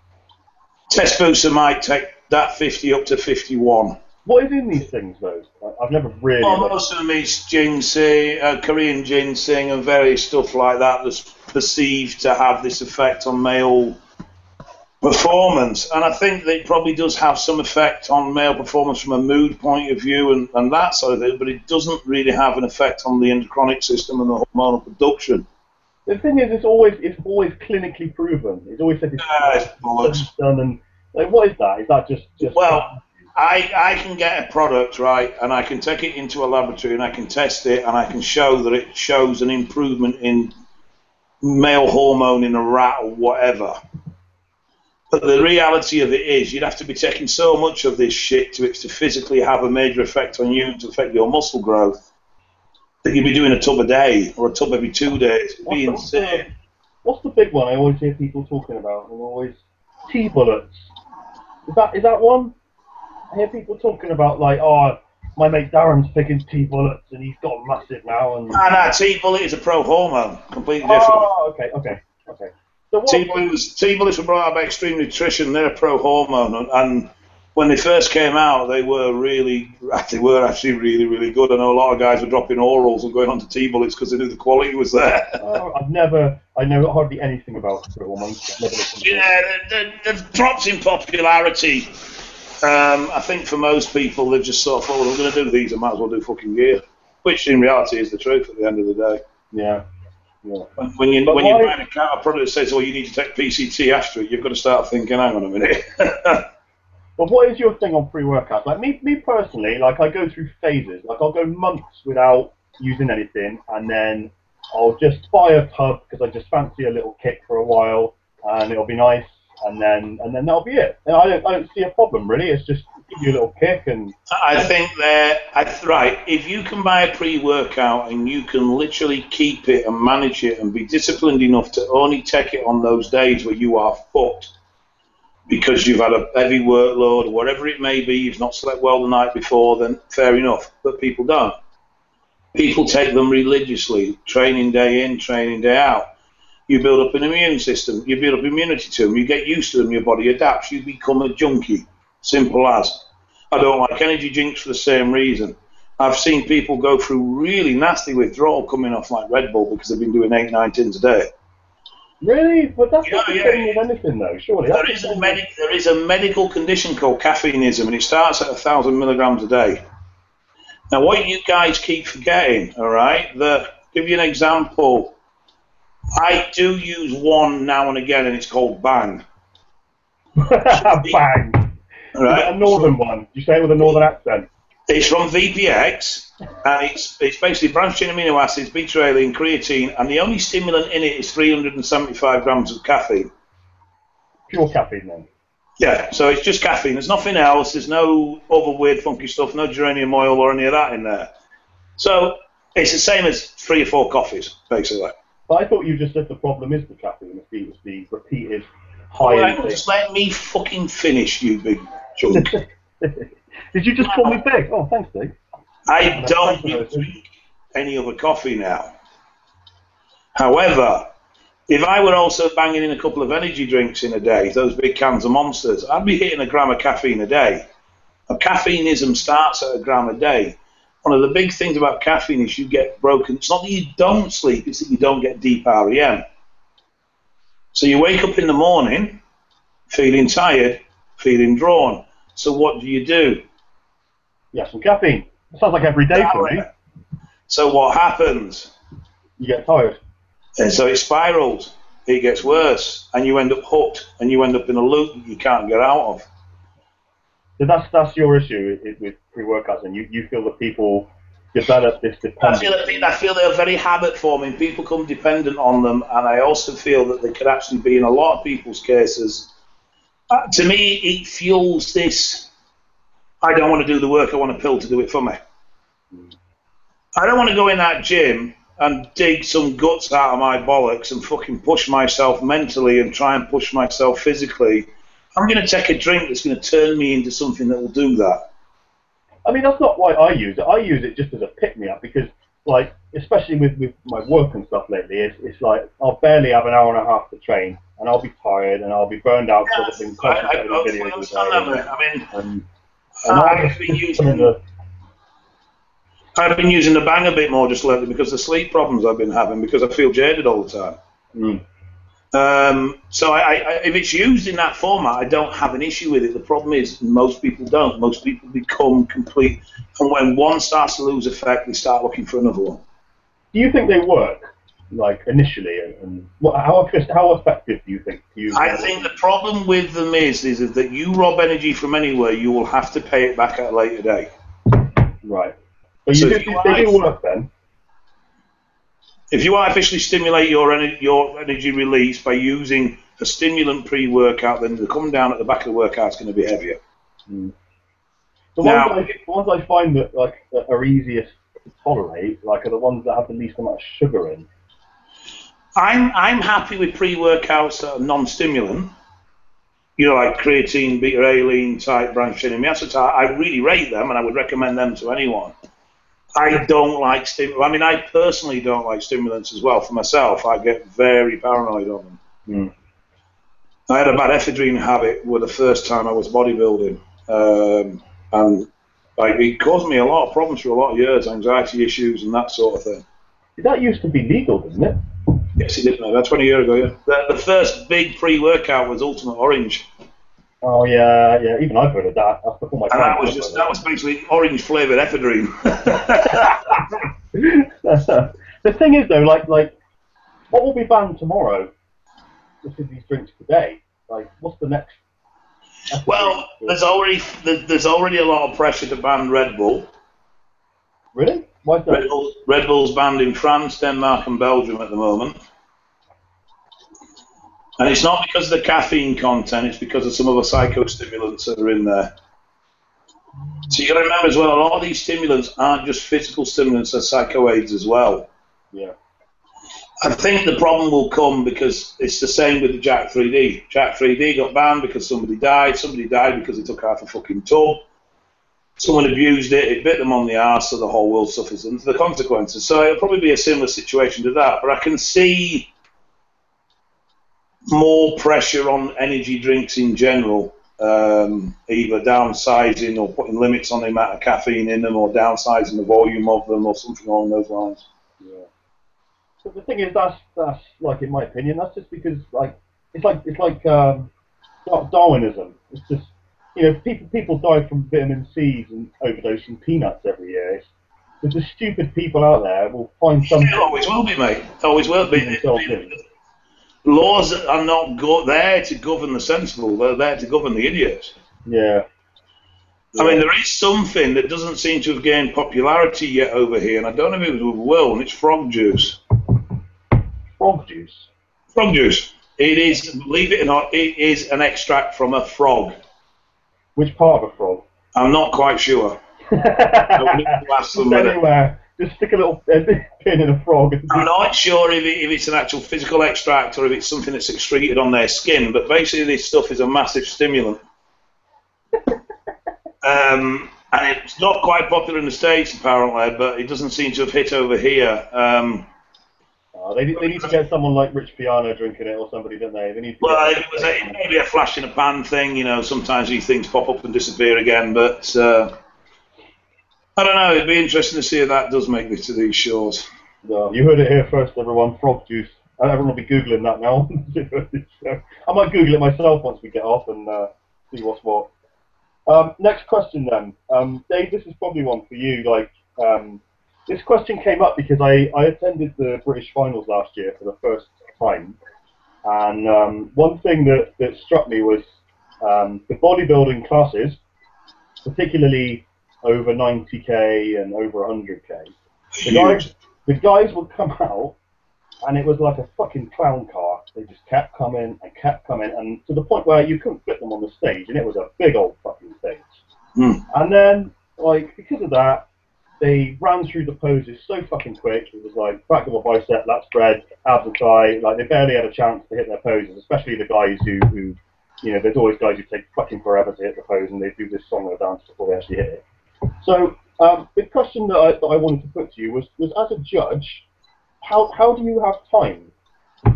Test booster might take that 50 up to 51. What is in these things, though? I've never really... Well, most of them is ginseng, Korean ginseng and various stuff like that that's perceived to have this effect on male performance. And I think that it probably does have some effect on male performance from a mood point of view and that sort of thing, but it doesn't really have an effect on the endocrinic system and the hormonal production. The thing is, it's always clinically proven. It's always said it's done. And like, what is that? Is that just? Well, I can get a product, right, and I can take it into a laboratory and I can test it and I can show that it shows an improvement in male hormone in a rat or whatever. But the reality of it is you'd have to be taking so much of this shit to physically have a major effect on you to affect your muscle growth that you'd be doing a tub a day or a tub every 2 days. It'd be insane. What's the big one I always hear people talking about? And always T-bullets. Is that one? I hear people talking about like, oh, my mate Darren's taking T-bullets and he's got massive now. And no, T-bullet is a pro-hormone, completely different. Oh, okay. So T-bullets were brought out by Extreme Nutrition. They're a pro-hormone, and when they first came out, they were actually really, really good. I know a lot of guys were dropping orals and going on to T-bullets because they knew the quality was there. I know hardly anything about hormones. Yeah, they've dropped in popularity. I think for most people, they've just sort of thought, well, we're going to do these, I might as well do fucking gear. Which in reality is the truth at the end of the day. Yeah. When you're buying a product that says, you need to take PCT after it, you've got to start thinking, hang on a minute. But what is your thing on pre-workouts? Like me personally, like I go through phases. Like I'll go months without using anything, and then I'll just buy a tub because I just fancy a little kick for a while, and it'll be nice, and then that'll be it. And I don't see a problem really. It's just give you a little kick and. I think right. If you can buy a pre-workout and you can literally keep it and manage it and be disciplined enough to only take it on those days where you are fucked. Because you've had a heavy workload or whatever it may be, you've not slept well the night before, then fair enough. But people don't. People take them religiously, training day in, training day out. You build up an immune system, you build up immunity to them, you get used to them, your body adapts, you become a junkie. Simple as. I don't like energy drinks for the same reason. I've seen people go through really nasty withdrawal coming off like Red Bull because they've been doing 8, 9 tins a day. Really? But that's not the same with anything, though, surely. There is a medical condition called caffeineism, and it starts at 1,000 milligrams a day. Now, what you guys keep forgetting, all right? Give you an example. I do use one now and again, and it's called Bang. Bang. All right? A northern one. You say it with a northern accent. It's from VPX, and it's basically branched chain amino acids, beta-alanine, creatine, and the only stimulant in it is 375 grams of caffeine. Pure caffeine, then? Yeah, so it's just caffeine. There's nothing else. There's no other weird, funky stuff, no geranium oil or any of that in there. So it's the same as 3 or 4 coffees, basically. But I thought you just said the problem is the caffeine. It's the repeated high intake. Just let me fucking finish, you big chunk. Did you just call me big? Oh, thanks, Dave. I don't drink any other coffee now. However, if I were also banging in a couple of energy drinks in a day, those big cans of Monsters, I'd be hitting a gram of caffeine a day. A caffeineism starts at a gram a day. One of the big things about caffeine is you get broken. It's not that you don't sleep, it's that you don't get deep REM. So you wake up in the morning feeling tired, feeling drawn. So what do? Yeah, some caffeine. It sounds like every day for me. So what happens? You get tired. And so it spirals, it gets worse, and you end up hooked, and you end up in a loop that you can't get out of. So that's your issue with pre-workouts, and you feel that people develop this dependence. I feel they're very habit-forming. People become dependent on them, and I also feel that they could actually be, in a lot of people's cases, to me, it fuels this, I don't want to do the work, I want a pill to do it for me. I don't want to go in that gym and dig some guts out of my bollocks and fucking push myself mentally and try and push myself physically. I'm going to take a drink that's going to turn me into something that will do that. I mean, that's not why I use it. I use it just as a pick-me-up because, like, especially with my work and stuff lately, it's like I'll barely have an hour and a half to train, and I'll be tired, and I'll be burned out because I've been concentrating on videos all day. I've been using the Bang a bit more just lately because of the sleep problems I've been having, because I feel jaded all the time. So if it's used in that format, I don't have an issue with it. The problem is most people don't. Most people become complete, and when one starts to lose effect, they start looking for another one. Do you think they work, like, initially? And how effective do you think? I think the problem with them is that you rob energy from anywhere, you will have to pay it back at a later date. Right. But they do work then? If you artificially stimulate your energy release by using a stimulant pre-workout, then the come down at the back of the workout is going to be heavier. The ones I find that are easiest to tolerate, are the ones that have the least amount of sugar in. I'm happy with pre-workouts that are non-stimulant. Like creatine, beta-alanine type, branched-chain aminoacids. I really rate them, and I would recommend them to anyone. I don't like stimulants. I mean, I personally don't like stimulants as well. For myself, I get very paranoid on them. I had a bad ephedrine habit the first time I was bodybuilding, and it caused me a lot of problems for a lot of years, anxiety issues and that sort of thing. That used to be legal, didn't it? Yes, it did. About 20 years ago, yeah. The first big pre-workout was Ultimate Orange. Oh yeah. Even I've heard of that. That's before my time. That was basically orange flavored ephedrine. The thing is, though, like, what will be banned tomorrow? This is these drinks today. What's the next? Well, there's already a lot of pressure to ban Red Bull. Really? Why is that? Red Bull's banned in France, Denmark, and Belgium at the moment. And it's not because of the caffeine content, it's because of some of the psychostimulants that are in there. So you got to remember as well, a lot of these stimulants aren't just physical stimulants, they're psychoaids as well. Yeah. I think the problem will come because it's the same with the Jack 3D. Jack 3D got banned because somebody died. Somebody died because he took half a fucking tub. Someone abused it, it bit them on the arse, so the whole world suffers the consequences. So it'll probably be a similar situation to that, but I can see more pressure on energy drinks in general, either downsizing or putting limits on the amount of caffeine in them, or downsizing the volume of them, or something along those lines. Yeah. But the thing is, that's like, in my opinion, that's just because it's like Darwinism. It's just, people die from vitamin C's and overdosing peanuts every year. There's the stupid people out there will find something. It always will be, mate. It always will be. Laws are not there to govern the sensible, they're there to govern the idiots. Yeah. I mean, there is something that doesn't seem to have gained popularity yet over here, and I don't know if it was with Will, and it's frog juice. Frog juice? Frog juice. It is, believe it or not, it is an extract from a frog. Which part of a frog? I'm not quite sure. Just anywhere. Just stick a little pin in a frog. I'm not sure if it's an actual physical extract or if it's something that's excreted on their skin, but basically this stuff is a massive stimulant. And it's not quite popular in the States, apparently, but it doesn't seem to have hit over here. They need to get someone like Rich Piano drinking it or somebody, don't they? They need to it may be a flash in a pan thing, you know, sometimes these things pop up and disappear again, but I don't know, it'd be interesting to see if that does make it to these shows. No, you heard it here first, everyone, frog juice. Everyone will be Googling that now. I might Google it myself once we get off and see what's what. Next question then. Dave, this is probably one for you. This question came up because I attended the British finals last year for the first time. And one thing that struck me was the bodybuilding classes, particularly over 90k and over 100k. The guys would come out, and it was like a fucking clown car. They just kept coming, and to the point where you couldn't fit them on the stage, and it was a big old fucking stage. And then, because of that, they ran through the poses so fucking quick. It was like back double bicep, lat spread, abs and thigh. Like they barely had a chance to hit their poses, especially the guys who you know, there's always guys who take fucking forever to hit the pose, and they do this song or dance before they actually hit it. So the question that I wanted to put to you was as a judge, how do you have time?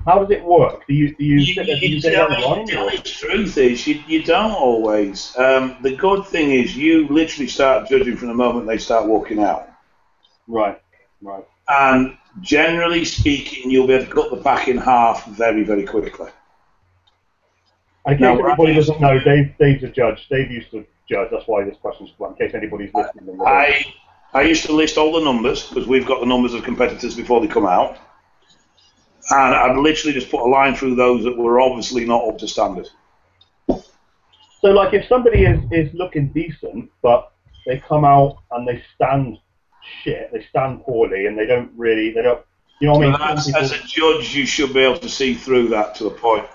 How does it work? Do you sit there, do you get on the line? The truth is, you don't always. The good thing is you literally start judging from the moment they start walking out. Right. And generally speaking, you'll be able to cut the pack in half very, very quickly. In case anybody doesn't know, Dave's a judge. Dave used to judge. That's why this question's in case anybody's listening. I used to list all the numbers, because we've got the numbers of competitors before they come out. And I'd literally just put a line through those that were obviously not up to standard. So, like, if somebody is looking decent, but they come out and they stand shit, they stand poorly, and they don't, you know what I mean? As a judge, you should be able to see through that to a point.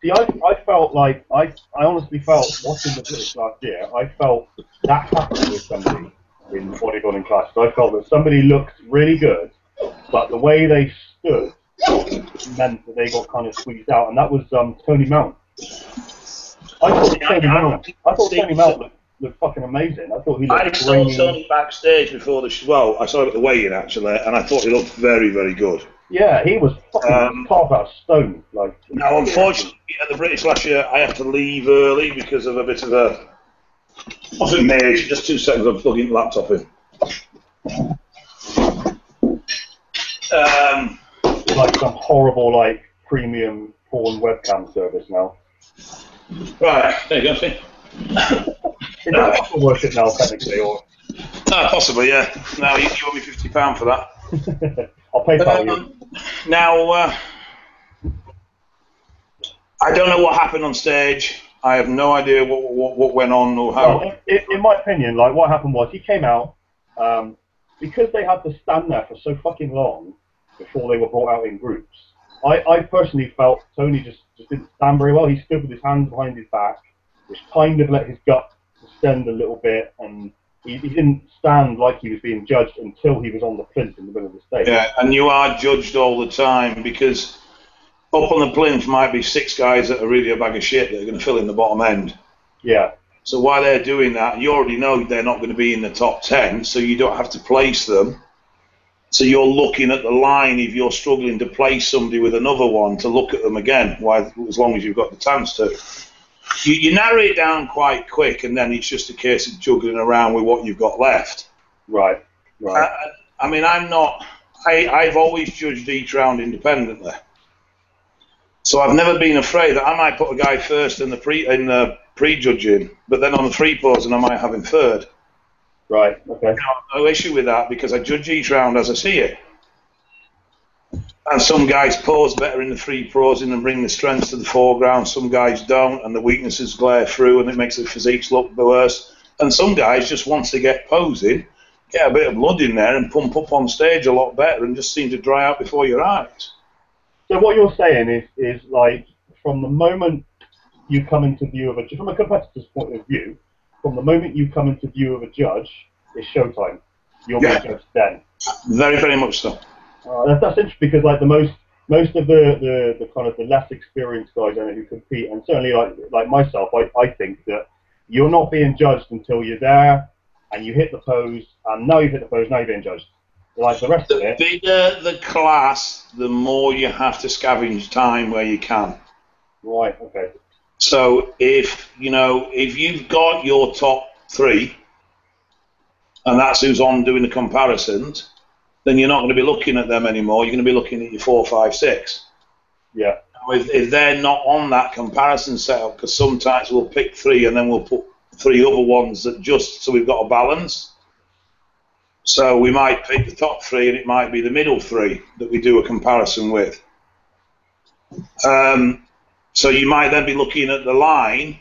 See, I felt like, I honestly felt, watching the British last year, I felt that happened with somebody in bodybuilding classes. I felt that somebody looked really good, but the way they stood meant that they got kind of squeezed out, and that was Tony Mount. I thought Tony Mount looked fucking amazing. I thought he looked I saw Tony backstage before the show. I saw him at the weigh-in, actually, and I thought he looked very, very good. Yeah, he was fucking carved out of stone. Now, unfortunately, at the British last year, I had to leave early because of a bit of a... Wasn't major, just 2 seconds, I'm plugging the laptop in. Like some horrible, premium porn webcam service now. Right, there you go, see? Is that worth it now, technically, or...? Possibly, yeah. No, you owe me £50 for that. I'll pay for you. Now, I don't know what happened on stage. I have no idea what went on or how... Well, in my opinion, what happened was he came out, because they had to stand there for so fucking long before they were brought out in groups. I personally felt Tony just didn't stand very well. He stood with his hands behind his back, which kind of let his gut descend a little bit, and he didn't stand like he was being judged until he was on the plinth in the middle of the stage. Yeah, and you are judged all the time because up on the plinth might be 6 guys that are really a bag of shit that are going to fill in the bottom end. Yeah. So while they're doing that, you already know they're not going to be in the top 10, so you don't have to place them. So you're looking at the line if you're struggling to place somebody with another one to look at them again, as long as you've got the chance to. You narrow it down quite quick, and then it's just a case of juggling around with what you've got left. Right. I mean, I've always judged each round independently. So I've never been afraid that I might put a guy first in the pre-judging, but then on the free pause, and I might have him third. Right, okay. No issue with that because I judge each round as I see it. And some guys pose better in the free posing and bring the strengths to the foreground. Some guys don't, and the weaknesses glare through, and it makes the physiques look worse. And some guys just once they get posing, get a bit of blood in there and pump up on stage a lot better and just seem to dry out before your eyes. So what you're saying is like, from the moment you come into view of from a competitor's point of view, from the moment you come into view of a judge, it's showtime. You're being judged then. Very, very much so. That's interesting, because like most of the kind of the less experienced guys I know who compete, and certainly like myself, I think that you're not being judged until you're there and you hit the pose, and now you've hit the pose, now you're being judged. Like the rest of it. The bigger the class, the more you have to scavenge time where you can. Right. Okay. So if you've got your top 3, and that's who's on doing the comparisons, then you're not going to be looking at them anymore. You're going to be looking at your 4, 5, 6. Yeah. If they're not on that comparison setup, because sometimes we'll pick 3 and then we'll put 3 other ones that just so we've got a balance. So we might pick the top 3, and it might be the middle 3 that we do a comparison with. So you might then be looking at the line,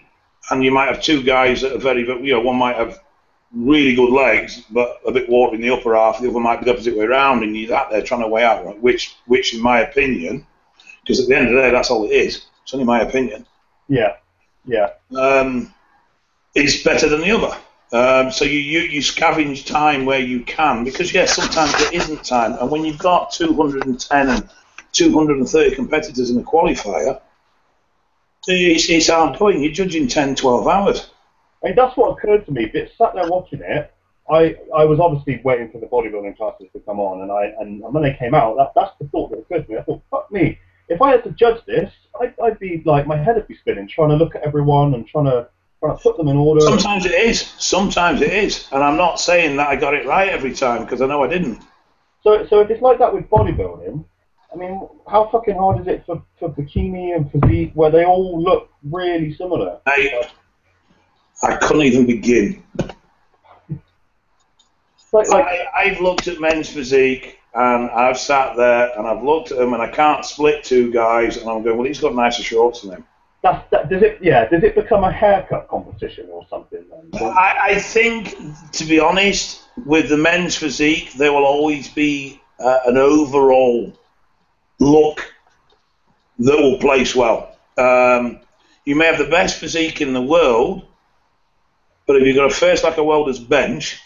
and you might have 2 guys that are very, one might have really good legs, but a bit warped in the upper half. The other might be the opposite way around, and you're out there trying to weigh out, right, which in my opinion, because at the end of the day, that's all it is. It's only my opinion. Yeah. Yeah. Is better than the other. So you scavenge time where you can, because sometimes there isn't time, and when you've got 210 and 230 competitors in a qualifier, it's hard going. You're judging 10, 12 hours. I mean, that's what occurred to me. But sat there watching it, I was obviously waiting for the bodybuilding classes to come on, and when they came out, that's the thought that occurred to me. I thought, fuck me, if I had to judge this, I'd be like, my head would be spinning, trying to look at everyone and trying to put them in order. Sometimes it is, and I'm not saying that I got it right every time, because I know I didn't. So if it's like that with bodybuilding, I mean, how fucking hard is it for bikini and physique, where they all look really similar? I couldn't even begin. I've looked at men's physique, and I've sat there and I've looked at them, and I can't split 2 guys, and I'm going, well, he's got nicer shorts than him. Does it become a haircut competition or something then? I think, to be honest, with the men's physique, there will always be an overall look that will place well. You may have the best physique in the world, but if you've got a face like a welder's bench,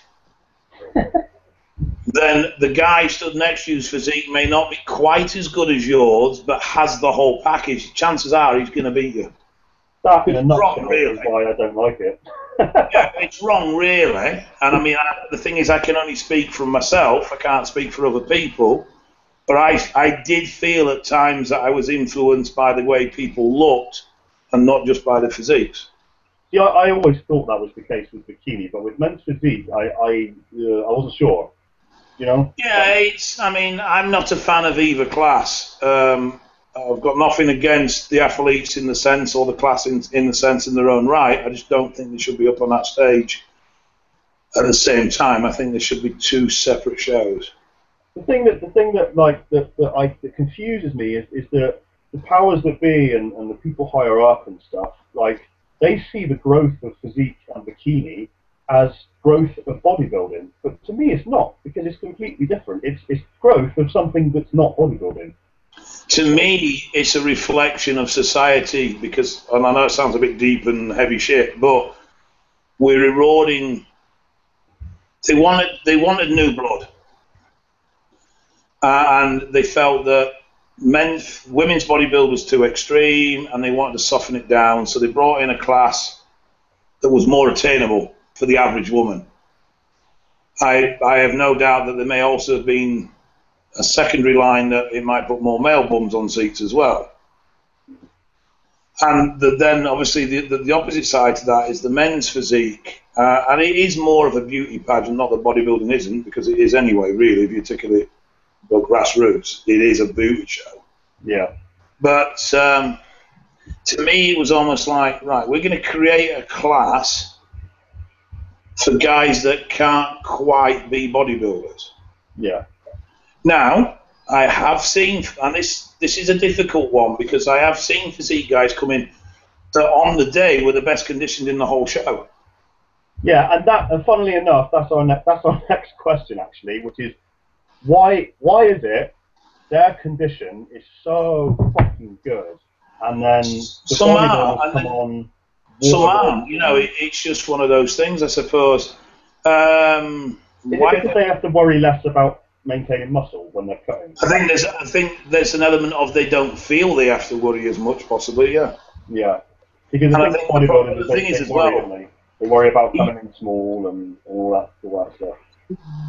then the guy stood next to you's physique may not be quite as good as yours, but has the whole package. Chances are he's going to beat you. That in a nutshell is why I don't like it. Yeah, it's wrong, really. And I mean, the thing is, I can only speak from myself. I can't speak for other people. But I did feel at times that I was influenced by the way people looked, and not just by the physiques. Yeah, I always thought that was the case with bikini, but with men's physique, I wasn't sure. You know? Yeah, I'm not a fan of either class. I've got nothing against the athletes in the sense, or the class in the sense in their own right. I just don't think they should be up on that stage at the same time. I think there should be 2 separate shows. The thing that confuses me is that the powers that be and the people higher up and stuff, like, they see the growth of physique and bikini as growth of bodybuilding, but to me it's not, because it's completely different. It's growth of something that's not bodybuilding. To me, it's a reflection of society, because, and I know it sounds a bit deep and heavy shit, but we're rewarding. They wanted new blood, and they felt that women's bodybuilding was too extreme, and they wanted to soften it down. So they brought in a class that was more attainable for the average woman. I have no doubt that there may also have been a secondary line that it might put more male bums on seats as well. And then obviously the opposite side to that is the men's physique, and it is more of a beauty pageant. Not that bodybuilding isn't, because it is anyway. Really, if you take it well, grassroots, it is a beauty show. Yeah. But to me, it was almost like, right, we're going to create a class for guys that can't quite be bodybuilders. Yeah. Now, I have seen, and this is a difficult one, because I have seen physique guys come in that on the day were the best conditioned in the whole show. Yeah, and funnily enough, that's our next question actually, which is why is it their condition is so fucking good, and then the some bodybuilders come on. Some aren't. You know, it's just one of those things, I suppose. Why do they have to worry less about maintaining muscle when they're cutting? I think there's an element of they don't feel they have to worry as much, possibly. Yeah. Yeah. Because I think bodybuilders, they worry about coming in small and all that stuff.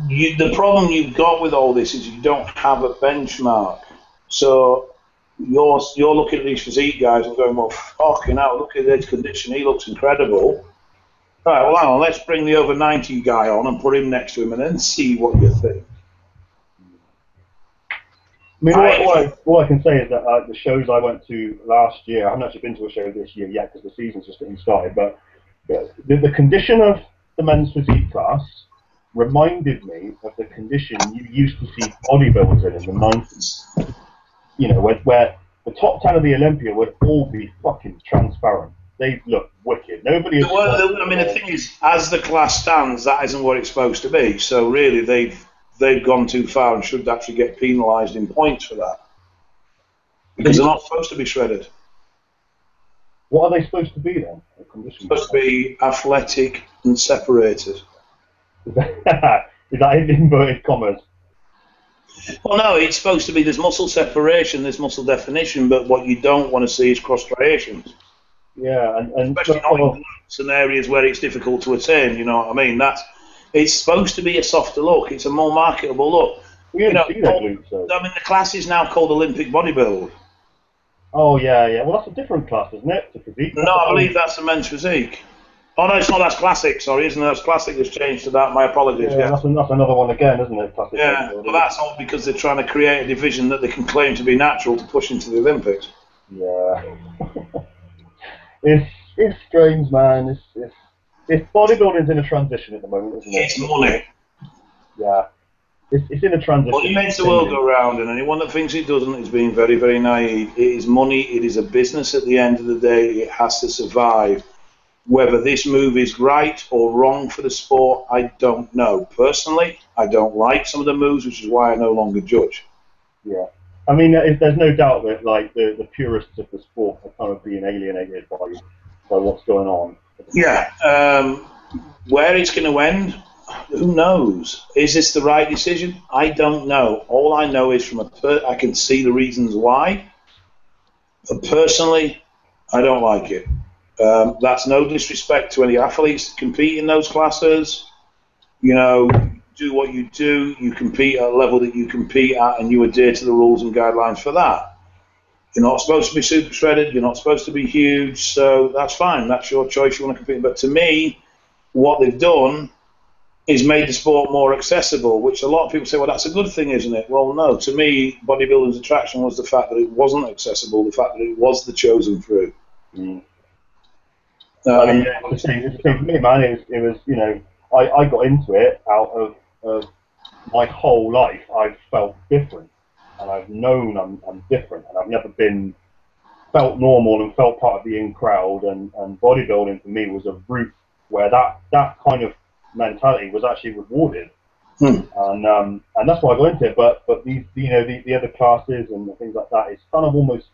The problem you've got with all this is you don't have a benchmark. So you're looking at these physique guys and going, well, fucking hell, look at his condition, he looks incredible. Right, well, hang on, let's bring the over 90 guy on and put him next to him and then see what you think. I mean, all I can say is that the shows I went to last year, I haven't actually been to a show this year yet because the season's just getting started, but the condition of the men's physique class reminded me of the condition you used to see bodybuilders in the 90s. You know, where the top 10 of the Olympia would all be fucking transparent. They look wicked. Nobody. I mean, the thing is, as the class stands, that isn't what it's supposed to be. So really, they've gone too far and should actually get penalised in points for that because they're not supposed to be shredded. What are they supposed to be then? Supposed to be athletic and separated. Is that in inverted commas? Well, no, it's supposed to be there's muscle separation, there's muscle definition, but what you don't want to see is cross striations. Yeah, and especially not in some areas where it's difficult to attain. You know what I mean? It's supposed to be a softer look. It's a more marketable look. I mean, the class is now called Olympic bodybuild. Oh yeah. Well, that's a different class, isn't it? To physique. No, I believe that's the men's physique. Oh no, it's not. That's classic. Sorry, isn't it? That's classic has changed to that. My apologies. Yeah, that's another one again, isn't it? Classic. Yeah, but that's all because they're trying to create a division that they can claim to be natural to push into the Olympics. Yeah. It's strange, man. It's bodybuilding's in a transition at the moment, isn't it? It's money. Yeah. It's in a transition. Well, it makes the world go round, and anyone that thinks it doesn't is being very, very naive. It is money. It is a business at the end of the day. It has to survive. Whether this move is right or wrong for the sport, I don't know. Personally, I don't like some of the moves, which is why I no longer judge. Yeah. I mean, there's no doubt that like the purists of the sport are kind of being alienated by what's going on. Yeah. Where it's going to end, who knows? Is this the right decision? I don't know. All I know is I can see the reasons why. But personally, I don't like it. That's no disrespect to any athletes that compete in those classes. You know, do what you do. You compete at a level that you compete at, and you adhere to the rules and guidelines for that. You're not supposed to be super shredded. You're not supposed to be huge. So that's fine. That's your choice. You want to compete. But to me, what they've done is made the sport more accessible, which a lot of people say, well, that's a good thing, isn't it? Well, no. To me, bodybuilding's attraction was the fact that it wasn't accessible, the fact that it was the chosen few. I mean, it's the same for me, man. It was, you know, I got into it out of my whole life. I've felt different, and I've known I'm different, and I've never felt normal and felt part of the in crowd. And bodybuilding for me was a route where that kind of mentality was actually rewarded, and that's why I got into it. But these, you know, the other classes and things like that, it's kind of almost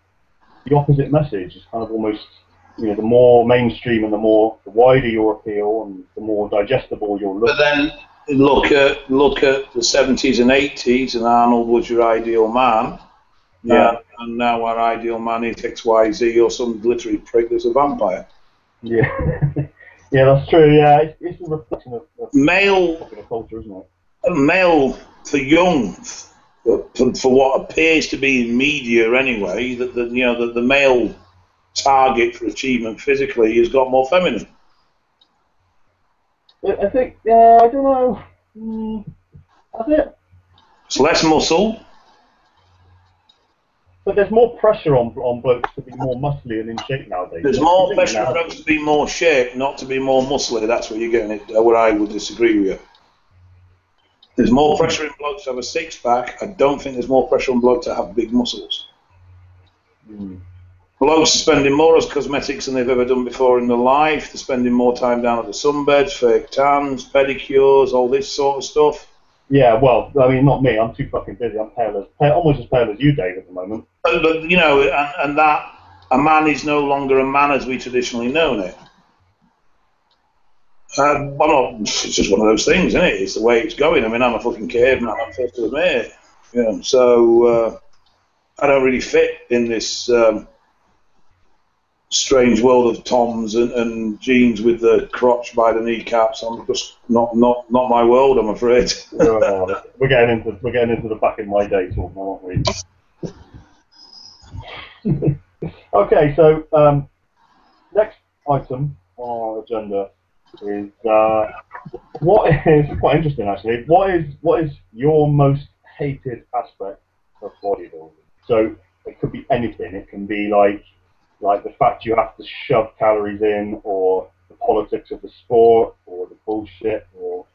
the opposite message. It's kind of almost, you know, the more mainstream and the wider your appeal and the more digestible your look. But then look at the 70s and 80s, and Arnold was your ideal man. Yeah. And now our ideal man is XYZ or some glittery prick that's a vampire. Yeah. Yeah, that's true. Yeah, it's a reflection of male culture, isn't it? Male for young, for what appears to be in media anyway, that the male target for achievement physically has got more feminine. I think, I don't know. That's it. It's less muscle. But there's more pressure on blokes to be more muscly and in shape nowadays. There's more pressure on blokes to be more shape, not to be more muscly. That's where you're getting it. Where I would disagree with you. There's more pressure in blokes to have a six-pack. I don't think there's more pressure on blokes to have big muscles. Blokes are spending more as cosmetics than they've ever done before in their life. They're spending more time down at the sunbeds, fake tans, pedicures, all this sort of stuff. Yeah, well, I mean, not me. I'm too fucking busy. I'm almost as pale as you, Dave, at the moment. But you know, and that a man is no longer a man as we traditionally know it. It's just one of those things, isn't it? It's the way it's going. I mean, I'm a fucking caveman, I'm first to admit it. You know, so I don't really fit in this strange world of Toms and jeans with the crotch by the kneecaps. I'm just not my world, I'm afraid. We're getting into the back in my day talk now, aren't we? Okay, so next item on our agenda is what is quite interesting actually. What is your most hated aspect of bodybuilding? So it could be anything. It can be like the fact you have to shove calories in, or the politics of the sport, or the bullshit, or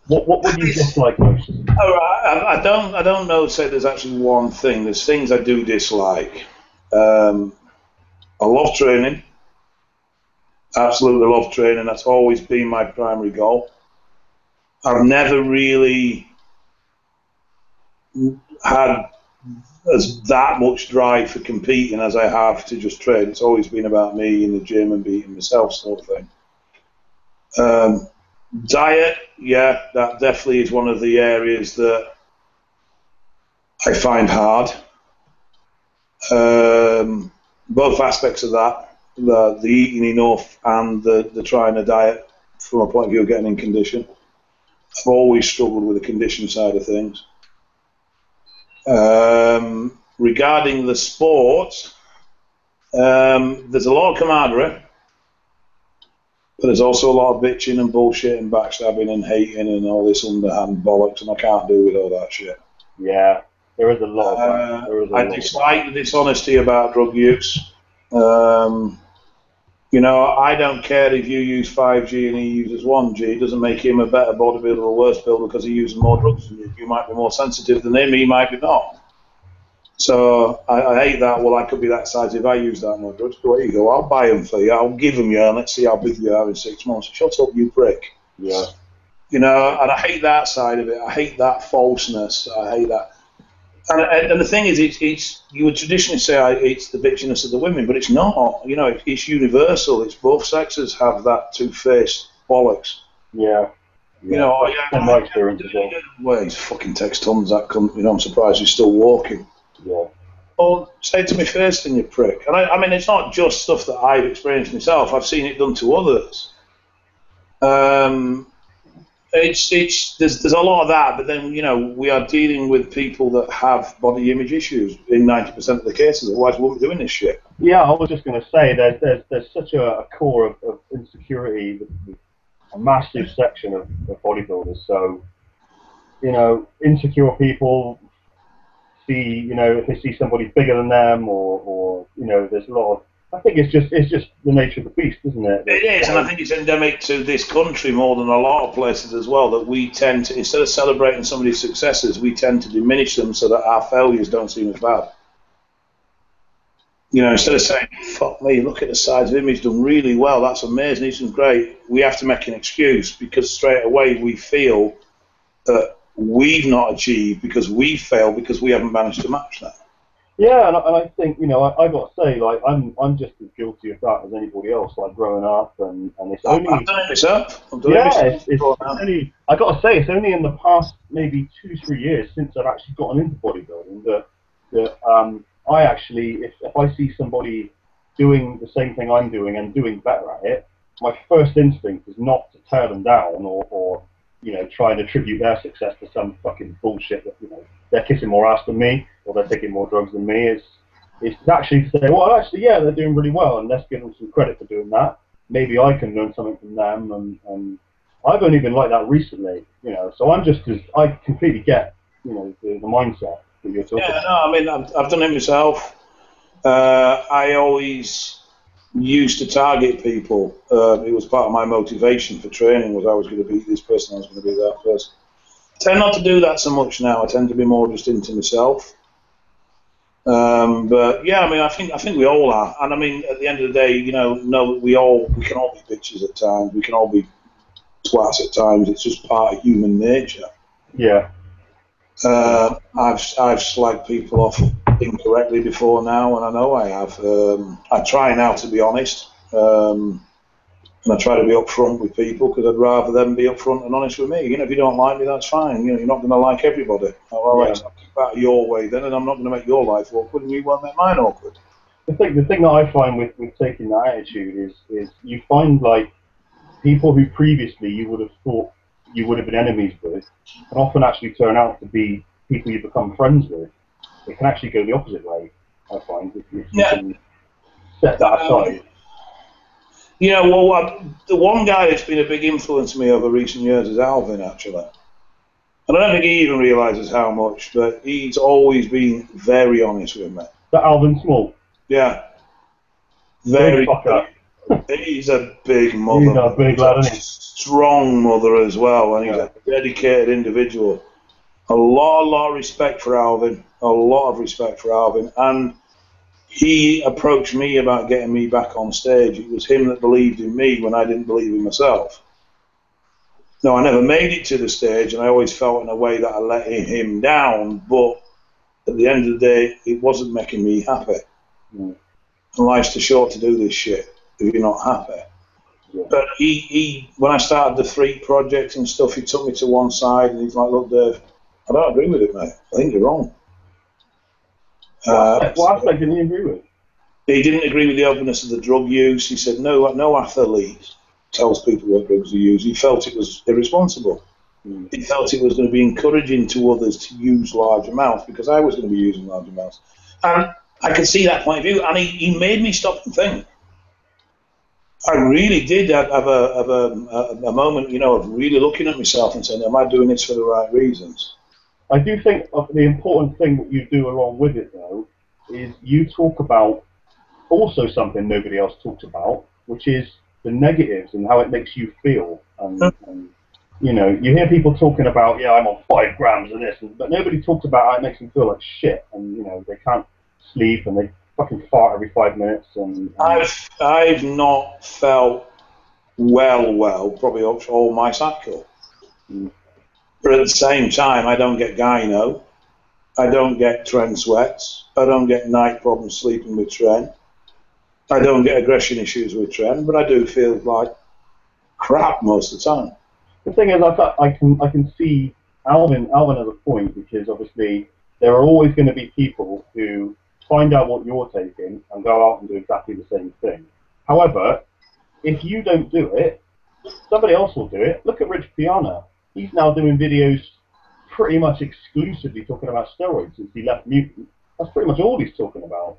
what would you dislike most? I don't know. Say there's actually one thing. There's things I do dislike. I love training. Absolutely love training. That's always been my primary goal. I've never really had that much drive for competing as I have to just train. It's always been about me in the gym and beating myself, sort of thing. Diet, yeah, that definitely is one of the areas that I find hard. Both aspects of that, the eating enough and the trying a diet from a point of view of getting in condition. I've always struggled with the condition side of things. Regarding the sport, there's a lot of camaraderie, but there's also a lot of bitching and bullshit and backstabbing and hating and all this underhand bollocks, and I can't do with all that shit. Yeah, there is a lot of that. I dislike the dishonesty about drug use. You know, I don't care if you use 5G and he uses 1G. It doesn't make him a better bodybuilder or worse builder because he uses more drugs than you. You might be more sensitive than him, he might be not. So I hate that. Well, I could be that size if I use that much drugs. There you go. I'll buy them for you. I'll give them you, and let's see how big you are in 6 months. Shut up, you prick. Yeah. You know, and I hate that side of it. I hate that falseness. I hate that. And the thing is, it's you would traditionally say it's the bitchiness of the women, but it's not. You know, it's universal. It's both sexes have that two-faced bollocks. Yeah. You know, my experience as well. Well, he's fucking takes tons. That cunt. You know, I'm surprised he's still walking. Yeah. Well, say it to me first, then, you prick. And I mean, it's not just stuff that I've experienced myself. I've seen it done to others. There's a lot of that, but then, you know, we are dealing with people that have body image issues in 90% of the cases. Otherwise, we wouldn't be doing this shit. Yeah, I was just going to say there's such a core of insecurity with a massive section of bodybuilders. So, you know, insecure people see, you know, if they see somebody bigger than them, or you know, there's a lot of. I think it's just the nature of the beast, isn't it? It is, and I think it's endemic to this country more than a lot of places as well, that we tend to, instead of celebrating somebody's successes, we tend to diminish them so that our failures don't seem as bad. You know, instead of saying, fuck me, look at the size of him, he's done really well, that's amazing, he's done great, we have to make an excuse because straight away we feel that we've not achieved because we failed because we haven't managed to match that. Yeah, and I think, you know, I got to say, like, I'm just as guilty of that as anybody else, like, growing up, and it's only... I've done it myself. It's only, I got to say, it's only in the past maybe 2-3 years since I've actually gotten into bodybuilding that I actually, if I see somebody doing the same thing I'm doing and doing better at it, my first instinct is not to tear them down or you know, try and attribute their success to some fucking bullshit that, you know, they're kissing more ass than me or they're taking more drugs than me. It's actually to say, well, actually, yeah, they're doing really well, and let's give them some credit for doing that. Maybe I can learn something from them, and I've only been like that recently, you know. So I completely get, you know, the mindset that you're talking about. Yeah, no, I mean, I've done it myself. I always used to target people. It was part of my motivation for training, was I was going to beat this person, I was going to beat that person. I tend not to do that so much now. I tend to be more just into myself. But yeah, I mean, I think we all are. And I mean, at the end of the day, you know, we can all be bitches at times. We can all be twats at times. It's just part of human nature. Yeah. I've slagged people off incorrectly before now, and I know I have. I try now to be honest, and I try to be upfront with people because I'd rather them be upfront and honest with me. You know, if you don't like me, that's fine. You know, you're not going to like everybody. Well, Yeah. it's about your way then, and I'm not going to make your life awkward, and you won't make mine awkward. The thing that I find with taking that attitude is you find like people who previously you would have thought you would have been enemies with can often actually turn out to be people you become friends with. It can actually go the opposite way, I find, if you can set that aside. You know, well, the one guy that's been a big influence on me over recent years is Alvin, actually. And I don't think he even realises how much, but he's always been very honest with me. That Alvin Small? Yeah. Very. He's a big mother. He's a big lad, isn't he? Strong mother as well, and he's a dedicated individual. A lot of respect for Alvin. A lot of respect for Alvin. And he approached me about getting me back on stage. It was him that believed in me when I didn't believe in myself. No, I never made it to the stage, and I always felt in a way that I let him down, but at the end of the day, it wasn't making me happy. And life's too short to do this shit if you're not happy. Yeah. But he, when I started the 3 projects and stuff, he took me to one side and he's like, look, Dave, I don't agree with it, mate. I think you're wrong. What aspect didn't he agree with? He didn't agree with the openness of the drug use. He said no athlete tells people what drugs to use. He felt it was irresponsible. He felt it was going to be encouraging to others to use large amounts because I was going to be using large amounts. And I could see that point of view, and he made me stop and think. I really did have a moment, you know, of really looking at myself and saying, am I doing this for the right reasons? I do think the important thing that you do along with it, though, is you talk about also something nobody else talks about, which is the negatives and how it makes you feel. And you know, you hear people talking about, yeah, I'm on 5 grams of this, but nobody talks about how it makes them feel like shit, and you know, they can't sleep and they fucking fart every 5 minutes. And I've not felt well probably all my cycle. But at the same time, I don't get gyno, I don't get tren sweats, I don't get night problems sleeping with tren, I don't get aggression issues with tren, but I do feel like crap most of the time. The thing is, I can see Alvin as a point, because obviously there are always going to be people who find out what you're taking and go out and do exactly the same thing. However, if you don't do it, somebody else will do it. Look at Rich Piana. He's now doing videos pretty much exclusively talking about steroids since he left Mutant. That's pretty much all he's talking about.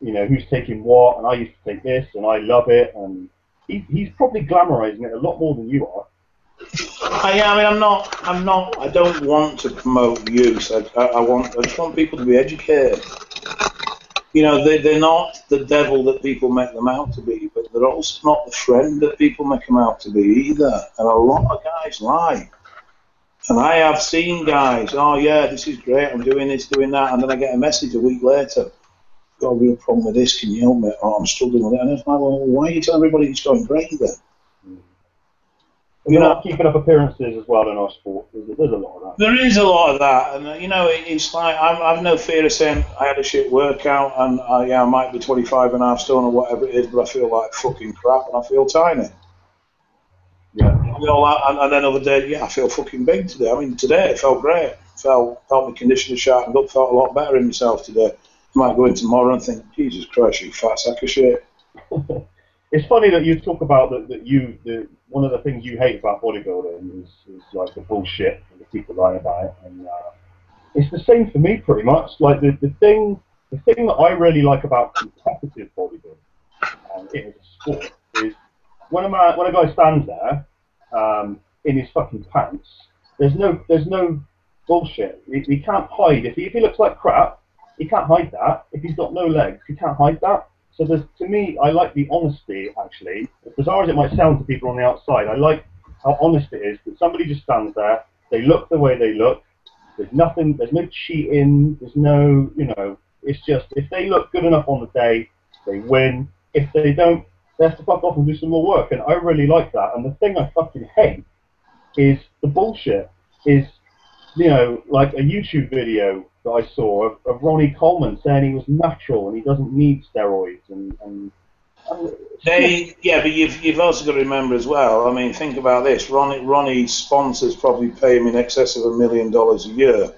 You know, who's taking what, and I used to take this, and I love it, and he's probably glamorizing it a lot more than you are. I mean, I'm not. I don't want to promote use. I just want people to be educated. You know, they're not the devil that people make them out to be, but they're also not the friend that people make them out to be either. And a lot of guys lie. And I have seen guys, oh yeah, this is great, I'm doing this, doing that, and then I get a message a week later, I've got a real problem with this, can you help me? Oh, I'm struggling with it. And it's like, well, why are you telling everybody it's going great then? You know, keeping up appearances as well in our sport. There's a lot of that. There is a lot of that, and you know, it's like I've no fear of saying I had a shit workout, and I might be 25.5 stone or whatever it is, but I feel like fucking crap, and I feel tiny. Yeah. And then other day, I feel fucking big today. I mean, today it felt great. Felt my conditioner sharpened up. Felt a lot better in myself today. I might go in tomorrow and think, Jesus Christ, you fat sack of shit. It's funny that you talk about that one of the things you hate about bodybuilding is like the bullshit and the people lying about it, and it's the same for me pretty much. Like the thing that I really like about competitive bodybuilding, and it is a sport, is when a guy stands there in his fucking pants, there's no bullshit. He can't hide. If he looks like crap, he can't hide that. If he's got no legs, he can't hide that. So to me, I like the honesty, actually. As bizarre as it might sound to people on the outside, I like how honest it is that somebody just stands there, they look the way they look, there's no cheating, there's no, you know, it's just, if they look good enough on the day, they win. If they don't, they have to fuck off and do some more work, and I really like that. And the thing I fucking hate is the bullshit. Is, you know, like a YouTube video that I saw of Ronnie Coleman saying he was natural and he doesn't need steroids and yeah, but you've also got to remember as well. I mean, think about this. Ronnie's sponsors probably pay him in excess of $1 million a year.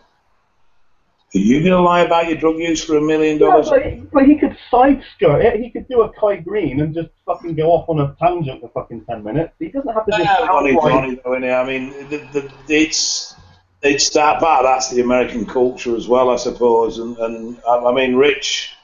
Are you going to lie about your drug use for $1 million? Yeah, but he could sidestroke it. He could do a Kai Green and just fucking go off on a tangent for fucking 10 minutes. He doesn't have to just Ronnie, though, innit? I mean, it's that part. That's the American culture as well, I suppose. And I mean, Rich.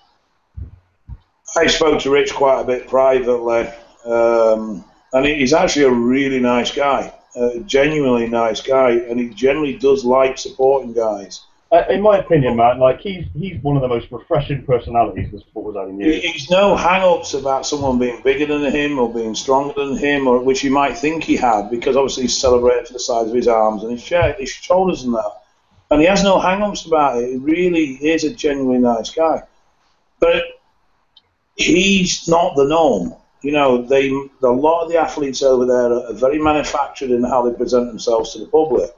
I spoke to Rich quite a bit privately, and he's actually a really nice guy, a genuinely nice guy, and he generally does like supporting guys. In my opinion, man, like he's one of the most refreshing personalities the sport has had in years. He's no hang-ups about someone being bigger than him or being stronger than him, or which you might think he had, because obviously he's celebrated for the size of his arms and his shoulders and that, and he has no hang-ups about it. He really is a genuinely nice guy, but he's not the norm. You know, a lot of the athletes over there are very manufactured in how they present themselves to the public.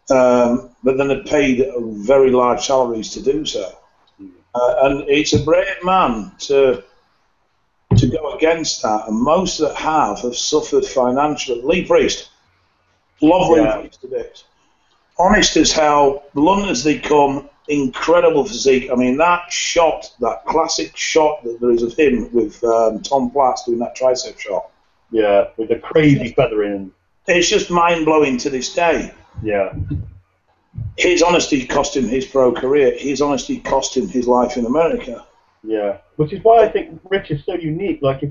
But then they're paid very large salaries to do so. And it's a brave man to go against that. And most that have suffered financially. Lee Priest, love Lee Priest to bits. Honest as hell, blunt as they come, incredible physique. I mean, that classic shot that there is of him with Tom Platz doing that tricep shot. Yeah, with the crazy feathering. It's just mind-blowing to this day. Yeah. His honesty cost him his pro career. His honesty cost him his life in America. Yeah, which is why I think Rich is so unique. Like,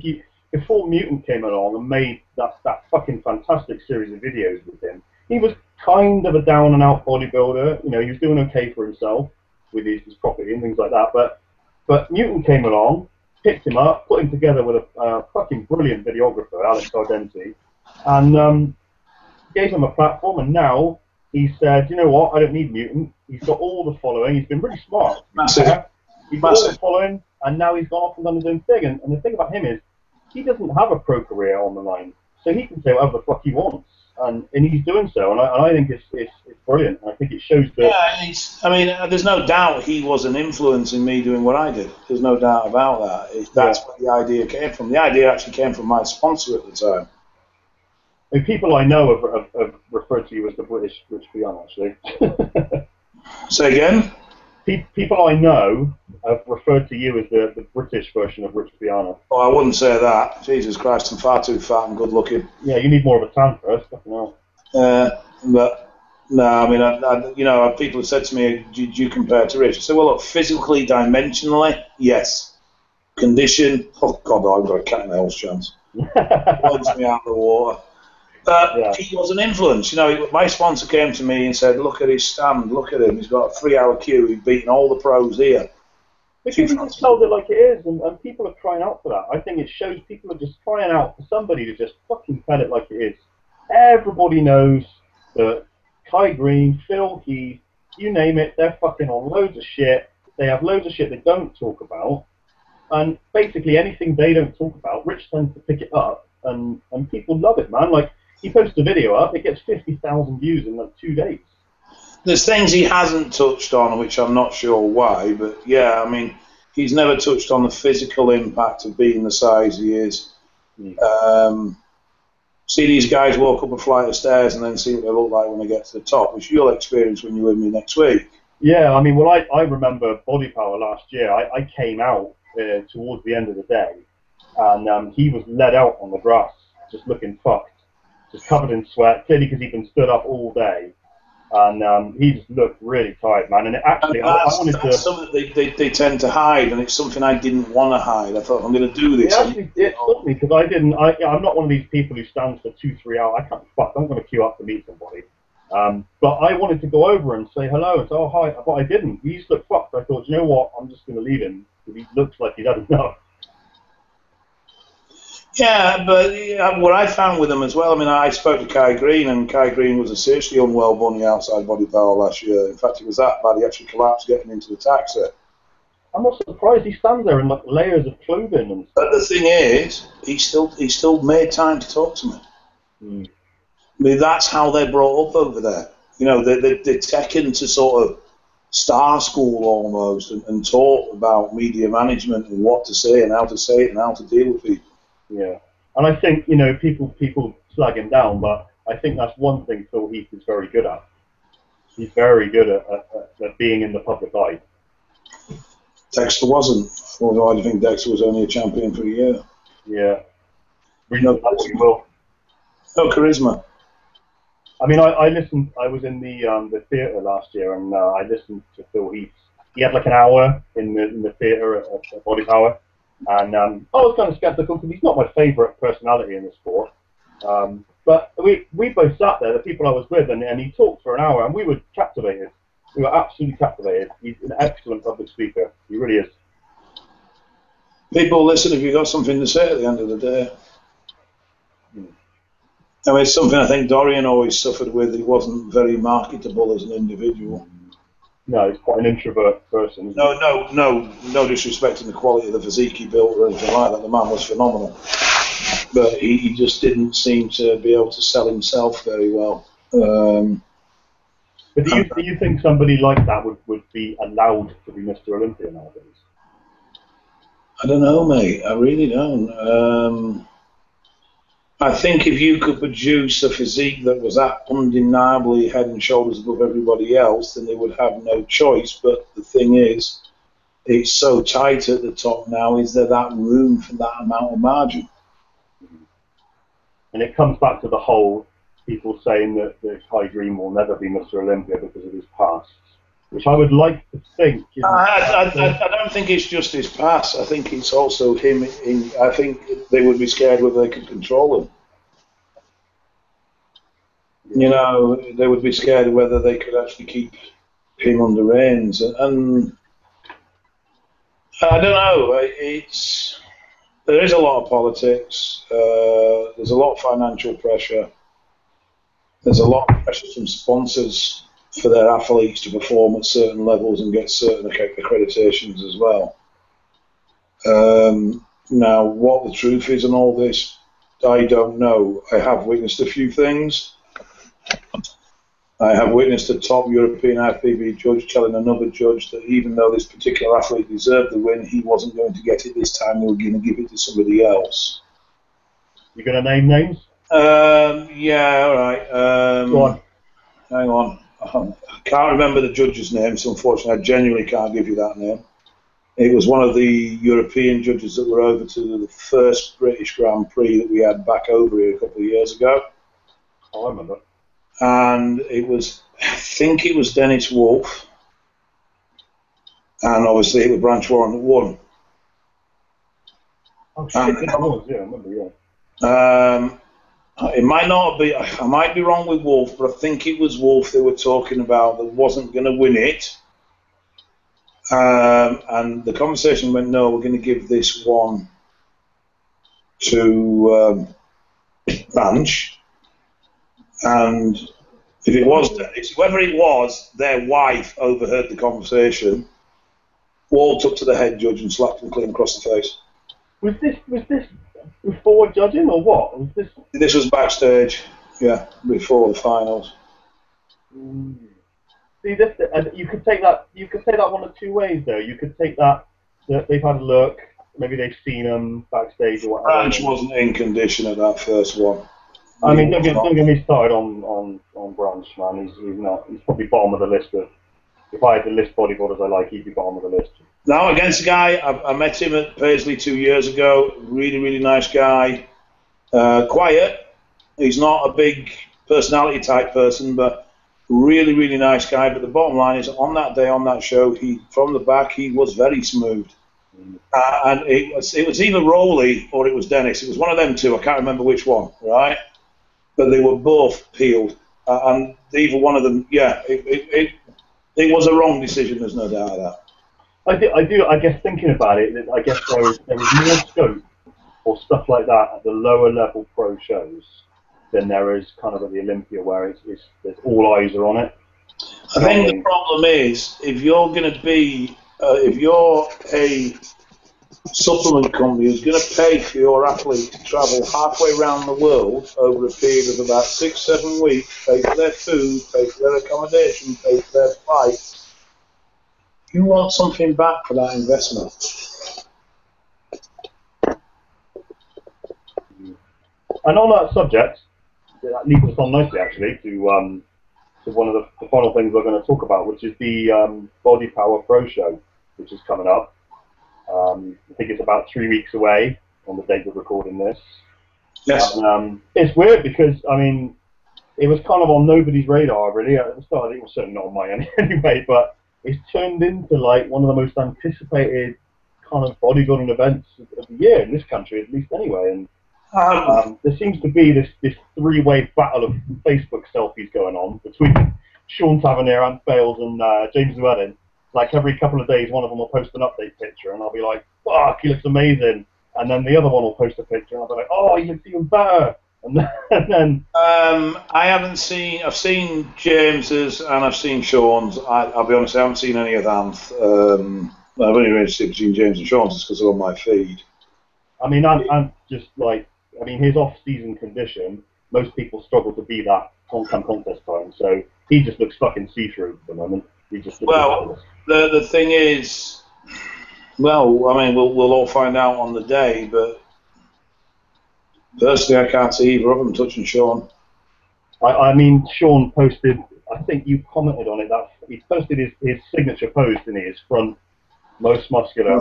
before Mutant came along and made that fucking fantastic series of videos with him, he was kind of a down-and-out bodybuilder. You know, he was doing okay for himself with his property and things like that. But Mutant came along, picked him up, put him together with a fucking brilliant videographer, Alex Ardenti, and gave him a platform. And now he said, you know what, I don't need Mutant. He's got all the following. He's been really smart. Massive. He's got all the following, and now he's gone off and done his own thing. And the thing about him is, he doesn't have a pro career on the line, so he can say whatever the fuck he wants. And he's doing so, and I think it's brilliant. I think it shows that. Yeah, I mean, there's no doubt he was an influence in me doing what I did. There's no doubt about that. That's where the idea came from. The idea actually came from my sponsor at the time. And people I know have referred to you as the British Rich Piano, actually. Say again? People I know have referred to you as the British version of Rich Piano. Oh, I wouldn't say that. Jesus Christ, I'm far too fat and good looking. Yeah, you need more of a tan first. Fucking hell. But no, I mean, you know, people have said to me, do you compare to Rich? I said, well, look, physically, dimensionally, yes. Condition, oh God, I've got a cat in the house chance. Blows me out of the water. But he was an influence. You know, my sponsor came to me and said, look at his stand, look at him. He's got a 3-hour queue. He's beaten all the pros here. Because he just told it like it is, and people are crying out for that. I think it shows people are just crying out for somebody to just fucking tell it like it is. Everybody knows that Kai Green, Phil Heath, you name it, they're fucking on loads of shit. They have loads of shit they don't talk about. And basically anything they don't talk about, Rich tends to pick it up, and people love it, man. Like, he posts a video up, it gets 50,000 views in like 2 days. There's things he hasn't touched on, which I'm not sure why, but yeah, I mean, he's never touched on the physical impact of being the size he is. See these guys walk up a flight of stairs and then see what they look like when they get to the top, which you'll experience when you're with me next week. Yeah, I mean, well, I remember Bodypower last year. I came out towards the end of the day, and he was led out on the grass, just looking fucked. Just covered in sweat, clearly because he'd been stood up all day, and he just looked really tired, man. And it actually, that's something they tend to hide, and it's something I didn't want to hide. I thought, I'm going to do this. It stopped me because I'm not one of these people who stands for 2-3 hours. I can't fuck. I'm going to queue up to meet somebody. But I wanted to go over and say hello and say, oh hi, but I didn't. He just looked fucked. I thought, you know what? I'm just going to leave him because he looks like he's had enough. Yeah, but what I found with him as well, I mean, I spoke to Kai Green, and Kai Green was a seriously unwell bunny outside Bodypower last year. In fact, it was that bad, he actually collapsed getting into the taxi. I'm not surprised he stands there in like layers of clothing and stuff. But the thing is, he still made time to talk to me. I mean, that's how they're brought up over there. You know, they're taken to sort of star school almost and taught about media management and what to say and how to say it and how to deal with people. Yeah, and I think, you know, people slag him down, but I think that's one thing Phil Heath is very good at. He's very good at being in the public eye. Dexter wasn't, although I think Dexter was only a champion for a year. Yeah, no charisma. I mean, I listened. I was in the theatre last year, and I listened to Phil Heath. He had like an hour in the theatre at Bodypower, and I was kind of skeptical because he's not my favourite personality in the sport. But we both sat there, the people I was with, and he talked for an hour, and we were captivated. We were absolutely captivated. He's an excellent public speaker. He really is. People listen if you've got something to say at the end of the day. I mean, it's something I think Dorian always suffered with. He wasn't very marketable as an individual. No, he's quite an introvert person. No disrespect in the quality of the physique he built or anything like that. The man was phenomenal. But he just didn't seem to be able to sell himself very well. But do you think somebody like that would be allowed to be Mr. Olympia nowadays? I don't know, mate. I really don't. I think if you could produce a physique that was that undeniably head and shoulders above everybody else, then they would have no choice. But the thing is, it's so tight at the top now. Is there that room for that amount of margin? And it comes back to the whole people saying that Kai Dream will never be Mr. Olympia because of his past, which I would like to think. I don't think it's just his past. I think it's also him. I think they would be scared whether they could control him. You know, they would be scared whether they could actually keep him under reins. And I don't know. There is a lot of politics. There's a lot of financial pressure. There's a lot of pressure from sponsors for their athletes to perform at certain levels and get certain accreditations as well. Now, what the truth is in all this, I don't know. I have witnessed a few things. I have witnessed a top European IFBB judge telling another judge that even though this particular athlete deserved the win, he wasn't going to get it this time. They were going to give it to somebody else. You going to name names? Yeah, all right. Go on. Hang on. I can't remember the judge's name, so unfortunately I genuinely can't give you that name. It was one of the European judges that were over to the first British Grand Prix that we had back over here a couple of years ago. Oh, I remember. And I think it was Dennis Wolf, and obviously it was Branch Warren that won. Oh, shit, yeah, I remember, yeah. It might not be, I might be wrong with Wolf, but I think it was Wolf they were talking about that wasn't going to win it. And the conversation went, no, we're going to give this one to Branch. And if it was Dennis, whoever it was, their wife overheard the conversation, walked up to the head judge and slapped him clean across the face. Was this before judging or what? This was backstage, yeah, before the finals. See, you could take that one of two ways though. You could take that they've had a look, maybe they've seen him backstage or whatever. Branch wasn't in condition at that first one. I mean, don't get me started on Branch, man. He's probably bottom of the list of. If I had to list bodybuilders I like, he'd be bottom of the list. Now against a guy, I met him at Paisley 2 years ago. Really, really nice guy. Quiet. He's not a big personality type person, but really, really nice guy. But the bottom line is, on that day, on that show, from the back, he was very smooth. And it was either Rowley or it was Dennis. It was one of them two. I can't remember which one, right? But they were both peeled. And either one of them, yeah, it was a wrong decision, there's no doubt of that. I guess thinking about it, I guess there was more scope for stuff like that at the lower level pro shows than there is kind of at the Olympia where there's all eyes are on it. I think the problem is, if you're going to be, if you're a supplement company who's going to pay for your athlete to travel halfway around the world over a period of about 6-7 weeks, pay for their food, pay for their accommodation, pay for their flights, you want something back for that investment. And on that subject, that leads us on nicely actually to one of the final things we're going to talk about, which is the Bodypower Pro show, which is coming up. I think it's about 3 weeks away on the date we're recording this. Yes. And, it's weird because, I mean, it was kind of on nobody's radar, really. At the start, it was certainly not on mine anyway, but it's turned into, like, one of the most anticipated kind of bodybuilding events of the year in this country, at least anyway. And there seems to be this three-way battle of Facebook selfies going on between Sean Tavernier, Ant Bales, and James Llewellyn. Like every couple of days, one of them will post an update picture, and I'll be like, "Fuck, he looks amazing," and then the other one will post a picture, and I'll be like, "Oh, he looks even better." And then I've seen James's and I've seen Sean's. I'll be honest, I haven't seen any of Anth. I've only really seen James and Sean's because they're on my feed. I mean, Ant just like, I mean, his off-season condition, most people struggle to be that come contest time, so he just looks fucking see-through at the moment. He just looks the thing is, well, I mean, we'll all find out on the day, but personally, I can't see either of them touching Sean. I mean, Sean posted, I think you commented on it, that he posted his signature pose, didn't he? His front, most muscular.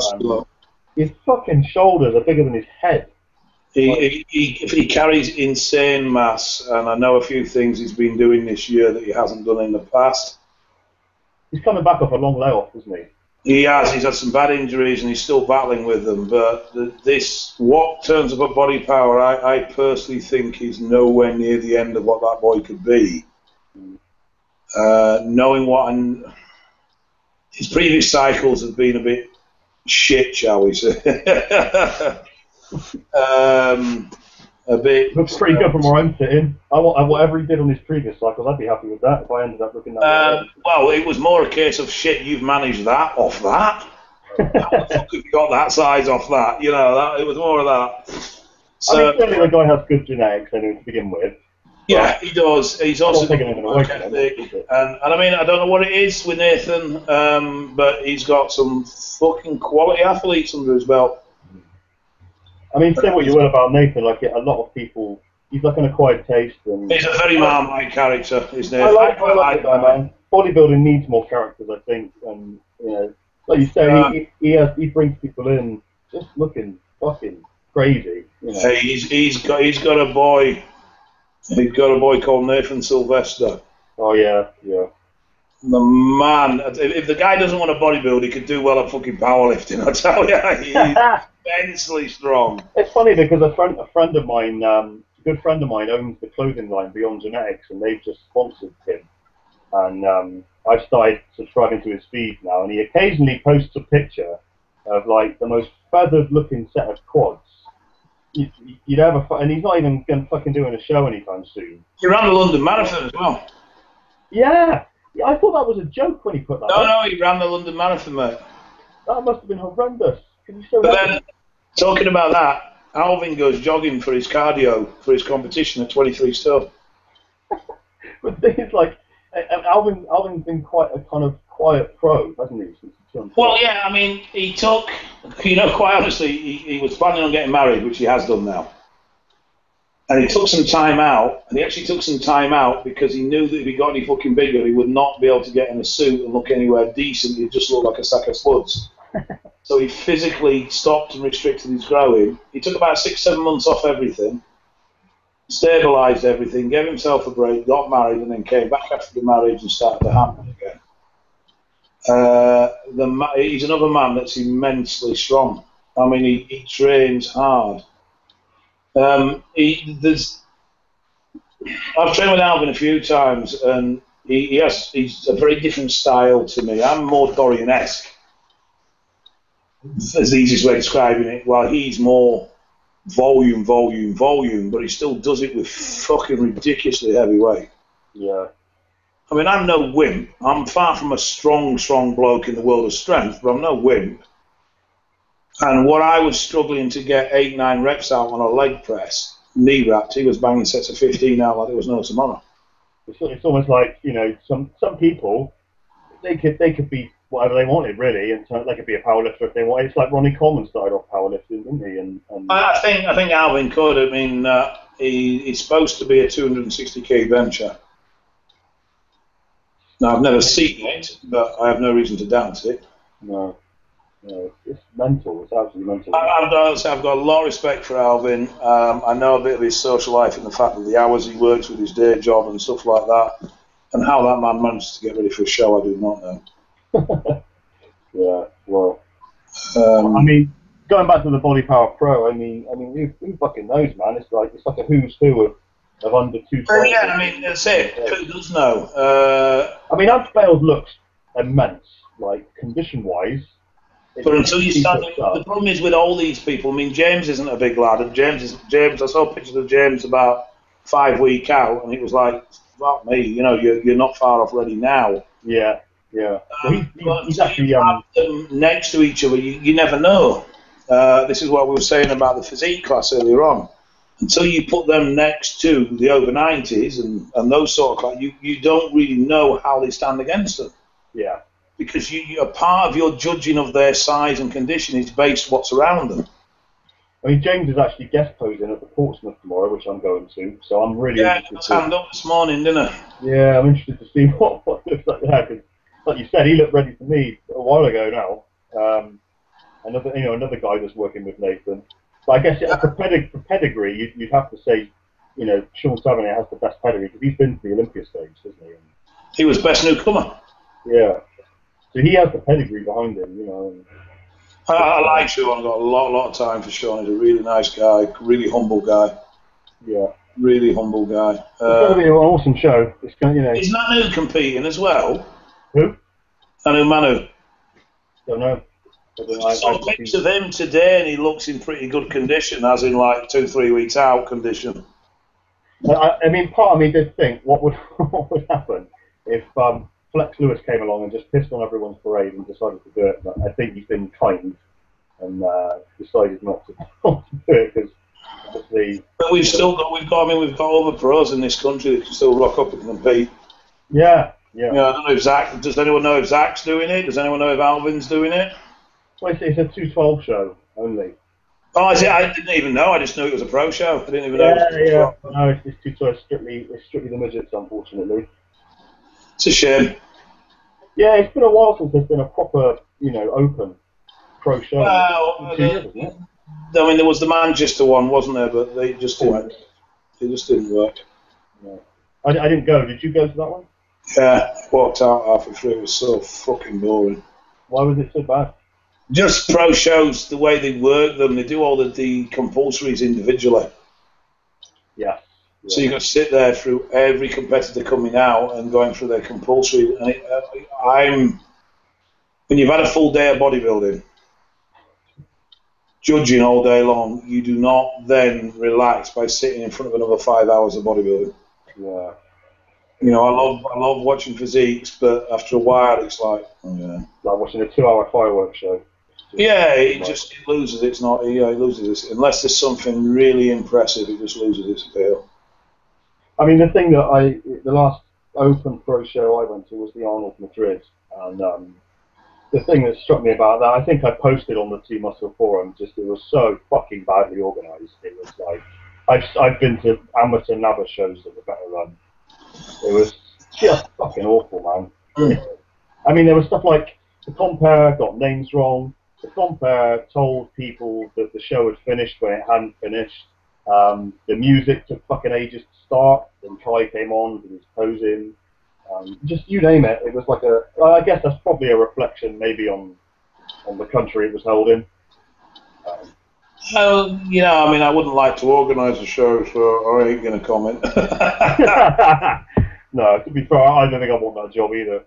His fucking shoulders are bigger than his head. He carries insane mass, and I know a few things he's been doing this year that he hasn't done in the past. He's coming back off a long layoff, isn't he? He has. He's had some bad injuries, and he's still battling with them. But what turns up at Body Power, I personally think is nowhere near the end of what that boy could be. Knowing what his previous cycles have been a bit shit, shall we say? A bit. Looks pretty good from where I'm sitting. Whatever he did on his previous cycles, I'd be happy with that if I ended up looking that way. Well, it was more a case of shit. You've managed that off that. How the fuck have you got that size off that? You know, it was more of that. So, I mean, certainly the guy has good genetics anyway to begin with. Yeah, he does. He's also got work ethic, and I mean, I don't know what it is with Nathan, but he's got some fucking quality athletes under his belt. I mean, say what you will about Nathan, like a lot of people, he's like an acquired taste. And he's a very Marmite character, isn't he? I like that, man. Bodybuilding needs more characters, I think, and you know, like you say, he brings people in just looking fucking crazy. You know? Hey, he's got a boy. He's got a boy called Nathan Sylvester. Oh yeah. The man, if the guy doesn't want to bodybuild, he could do well at fucking powerlifting. I tell you, he's immensely strong. It's funny because a friend of mine, a good friend of mine, owns the clothing line Beyond Genetics, and they've just sponsored him. And I've started subscribing to his feed now, and he occasionally posts a picture of like the most feathered-looking set of quads you'd ever. And he's not even going to fucking doing a show anytime soon. He ran the London Marathon as well. Yeah, I thought that was a joke when he put that. No, he ran the London Marathon, mate. That must have been horrendous. Can you show but that? Then, talking about that, Alvin goes jogging for his cardio for his competition at 23 stone. But the thing is, like, Alvin's been quite a kind of quiet pro, hasn't he? Since he turned well, yeah, I mean, he took, quite honestly, he was planning on getting married, which he has done now. And he took some time out, and he actually took some time out because he knew that if he got any fucking bigger, he would not be able to get in a suit and look anywhere decent. He'd just look like a sack of sluds. So he physically stopped and restricted his growing. He took about 6-7 months off everything, stabilised everything, gave himself a break, got married, and then came back after the marriage and started to happen again. He's another man that's immensely strong. I mean, he trains hard. I've trained with Alvin a few times, and he's a very different style to me. I'm more Dorian-esque, as the easiest way of describing it, while he's more volume, but he still does it with fucking ridiculously heavy weight. Yeah. I mean, I'm no wimp. I'm far from a strong bloke in the world of strength, but I'm no wimp. And what I was struggling to get 8, 9 reps out on a leg press, knee wrapped, he was banging sets of 15 out like there was no tomorrow. It's almost like, you know, some people, they could be whatever they wanted, really, and so they could be a powerlifter if they wanted. It's like Ronnie Coleman started off powerlifting, didn't he? And I think Alvin could. I mean, he's supposed to be a 260k bencher. Now, I've never seen it, but I have no reason to doubt it. No, it's mental. It's absolutely mental. I've got a lot of respect for Alvin. I know a bit of his social life and the fact that the hours he works with his day job and stuff like that, and how that man manages to get ready for a show, I do not know. Yeah, well, I mean, going back to the Bodypower Pro, I mean, who fucking knows, man? It's like a who's who of under 2. Yeah, I mean, that's it. Who does know? I mean, Ant Bales looks immense, like condition-wise. But until you start, the problem is with all these people. I mean, James isn't a big lad, and James. I saw pictures of James about 5 weeks out, and it was like, fuck me, you know, you're not far off ready now. Yeah. Well, he's actually have them next to each other. You never know. This is what we were saying about the physique class earlier on. Until you put them next to the over 90s and those sort of class, you don't really know how they stand against them. Yeah. Because a part of your judging of their size and condition is based what's around them. I mean, James is actually guest posing at the Portsmouth tomorrow, which I'm going to. So I'm really interested. Yeah, turned up this morning, didn't I? Yeah, I'm interested to see what it looks like there. Because, like you said, he looked ready for me a while ago now. Another guy that's working with Nathan. But I guess for pedigree, you'd have to say, you know, Sean Tavernier has the best pedigree because he's been to the Olympia stage, hasn't he? He was best newcomer. Yeah. So he has the pedigree behind him, you know. I like Sean. I've got a lot of time for Sean. He's a really nice guy, really humble guy. Yeah. Really humble guy. It's going to be an awesome show. It's going, you know. Is Manu competing as well? Who? Manu. Don't know. I saw pictures of him today, and he looks in pretty good condition, as in like 2-3 weeks out condition. I mean, part of me did think what would happen if Flex Lewis came along and just pissed on everyone's parade and decided to do it. But I think he's been kind and decided not to do it because obviously. But we've got other pros in this country that can still rock up and compete. Yeah. You know, I don't know if Zach. Does anyone know if Zach's doing it? Does anyone know if Alvin's doing it? Well, it's a 212 show only. Oh, is it? I didn't even know. I just knew it was a pro show. I didn't even know. Yeah. No, it's 212. It's strictly the midgets, unfortunately. It's a shame. Yeah, it's been a while since there's been a proper, you know, open pro show. Well, I mean, there was the Manchester one, wasn't there? But they just didn't. It just didn't work. No. I didn't go. Did you go to that one? Yeah, walked out halfway through. It was so fucking boring. Why was it so bad? Just pro shows, the way they work them, they do all the compulsories individually. Yeah. So you've got to sit there through every competitor coming out and going through their compulsory. And when you've had a full day of bodybuilding, judging all day long, you do not then relax by sitting in front of another 5 hours of bodybuilding. Yeah. You know, I love watching physiques, but after a while, it's like, oh yeah. Like watching a 2-hour fireworks show. Yeah, it loses its not. Yeah, it loses its, unless there's something really impressive, it just loses its appeal. I mean, the thing that the last open pro show I went to was the Arnold Madrid, and the thing that struck me about that, I think I posted on the TMuscle forum, it was so fucking badly organised. It was like, I've been to amateur NABA shows that were better run. It was just fucking awful, man. I mean, there was stuff like the compere got names wrong. The compere told people that the show had finished when it hadn't finished. The music took fucking ages to start. Then Kai came on with his posing. Just you name it. It was like I guess that's probably a reflection maybe on the country it was held in. You know, I mean, I wouldn't like to organise a show, so I ain't going to comment. No, to be fair, I don't think I want that job either.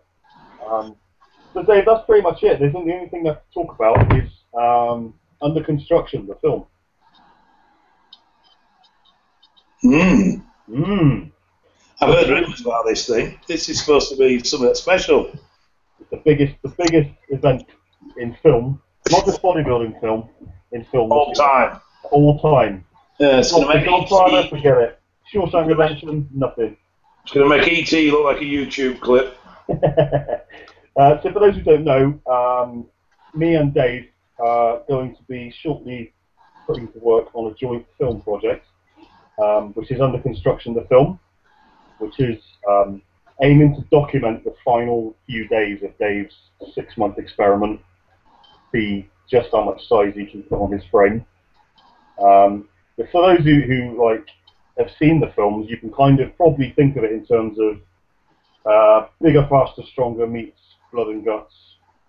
But Dave, that's pretty much it. The only thing left to talk about is Under Construction, the film. I've heard rumours about this thing. This is supposed to be something special. It's the biggest event in film Not just bodybuilding film, in film. All time. All time. Yeah, it's going to make Godfather, forget it. Shawshank Redemption, nothing. It's going to make E.T. look like a YouTube clip. So for those who don't know, me and Dave are going to be shortly putting to work on a joint film project, which is under construction, the film, which is aiming to document the final few days of Dave's 6-month experiment, see just how much size he can put on his frame. But for those who like have seen the films, you can kind of probably think of it in terms of bigger, faster, stronger meets blood and guts.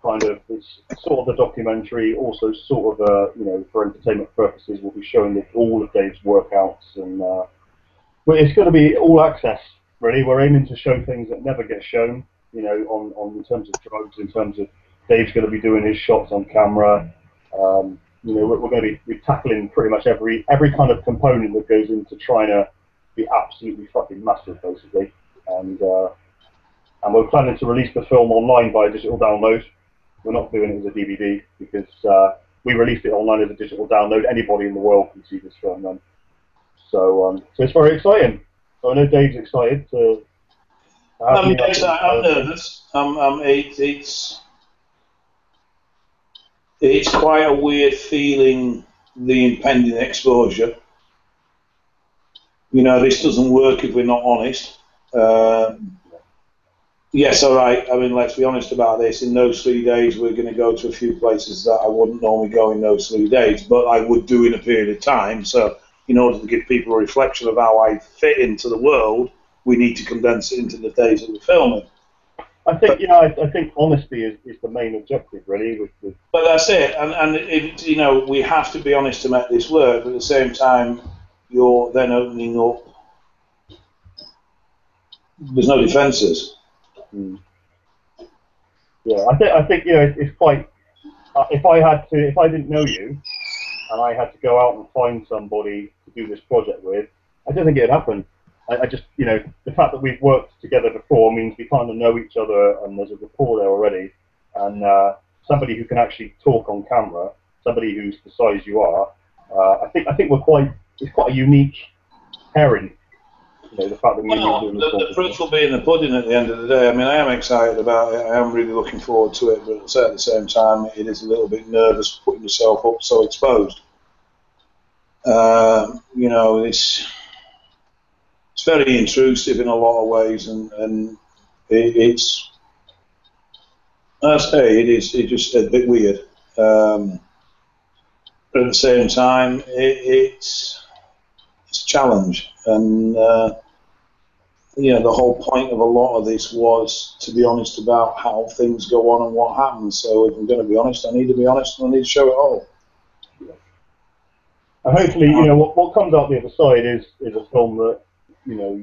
Kind of, it's sort of a documentary, also sort of a, you know, for entertainment purposes, we'll be showing all of Dave's workouts, and but it's going to be all access. Really, we're aiming to show things that never get shown. You know, on in terms of drugs, in terms of Dave's going to be doing his shots on camera. You know, we're going to be tackling pretty much every kind of component that goes into trying to be absolutely fucking massive, basically. And we're planning to release the film online by digital download. We're not doing it as a DVD because we released it online as a digital download. Anybody in the world can see this film then. So it's very exciting. So I know Dave's excited to. I'm nervous. It's quite a weird feeling, the impending exposure. You know, this doesn't work if we're not honest. Yes, all right. I mean, let's be honest about this. In those 3 days, we're going to go to a few places that I wouldn't normally go in those 3 days, but I would do in a period of time. So, in order to give people a reflection of how I fit into the world, we need to condense it into the days that we're filming. I think, you know, I think honesty is the main objective, really. But that's it, and it, you know, we have to be honest to make this work. But at the same time, you're then opening up. There's no defences. Yeah, I think you know, it's quite. If I didn't know you, and I had to go out and find somebody to do this project with, I don't think it'd happen. I just, you know, the fact that we've worked together before means we kind of know each other, and there's a rapport there already. And somebody who can actually talk on camera, somebody who's the size you are, I think it's quite a unique pairing. You know, the fact that the proof will be in the pudding at the end of the day. I mean, I am excited about it. I am really looking forward to it, but at the same time, it is a little bit nervous putting yourself up so exposed. You know, it's very intrusive in a lot of ways, and it's, I say, it's just a bit weird. But at the same time, it's a challenge, and you know, the whole point of a lot of this was to be honest about how things go on and what happens. So if I'm going to be honest, I need to be honest, and I need to show it all. And hopefully, you know, what comes out the other side is a film that, you know,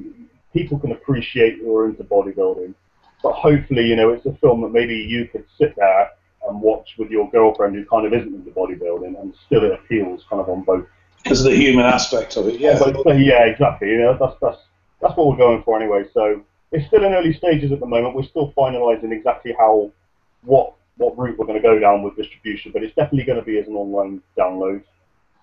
people can appreciate who are into bodybuilding. But hopefully, you know, it's a film that maybe you could sit there and watch with your girlfriend who kind of isn't into bodybuilding, and still it appeals kind of on both. Because of the human aspect of it, yeah. Yeah, exactly. You know, that's what we're going for anyway. So it's still in early stages at the moment. We're still finalising exactly what route we're going to go down with distribution, but it's definitely going to be as an online download.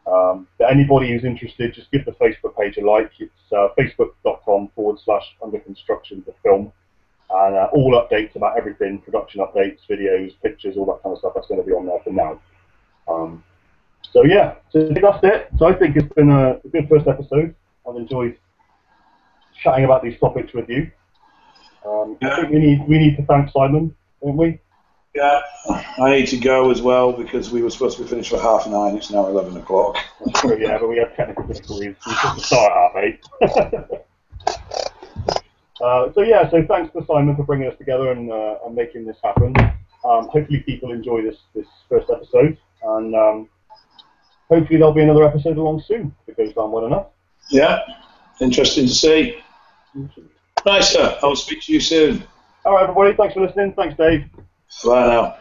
But anybody who's interested, just give the Facebook page a like. It's facebook.com/underconstruction the film, and all updates about everything, production updates, videos, pictures, all that kind of stuff, that's going to be on there for now. So yeah, so that's it. So I think it's been a good first episode. I've enjoyed chatting about these topics with you. I think we need to thank Simon, don't we? Yeah, I need to go as well because we were supposed to be finished for 9:30. It's now 11 o'clock. Yeah, but we have technical difficulties. We took the start at 8. So thanks to Simon for bringing us together and making this happen. Hopefully people enjoy this first episode, and hopefully there'll be another episode along soon if it goes down well enough. Yeah, interesting to see. Right, sir. I'll speak to you soon. All right, everybody. Thanks for listening. Thanks, Dave. Bye now.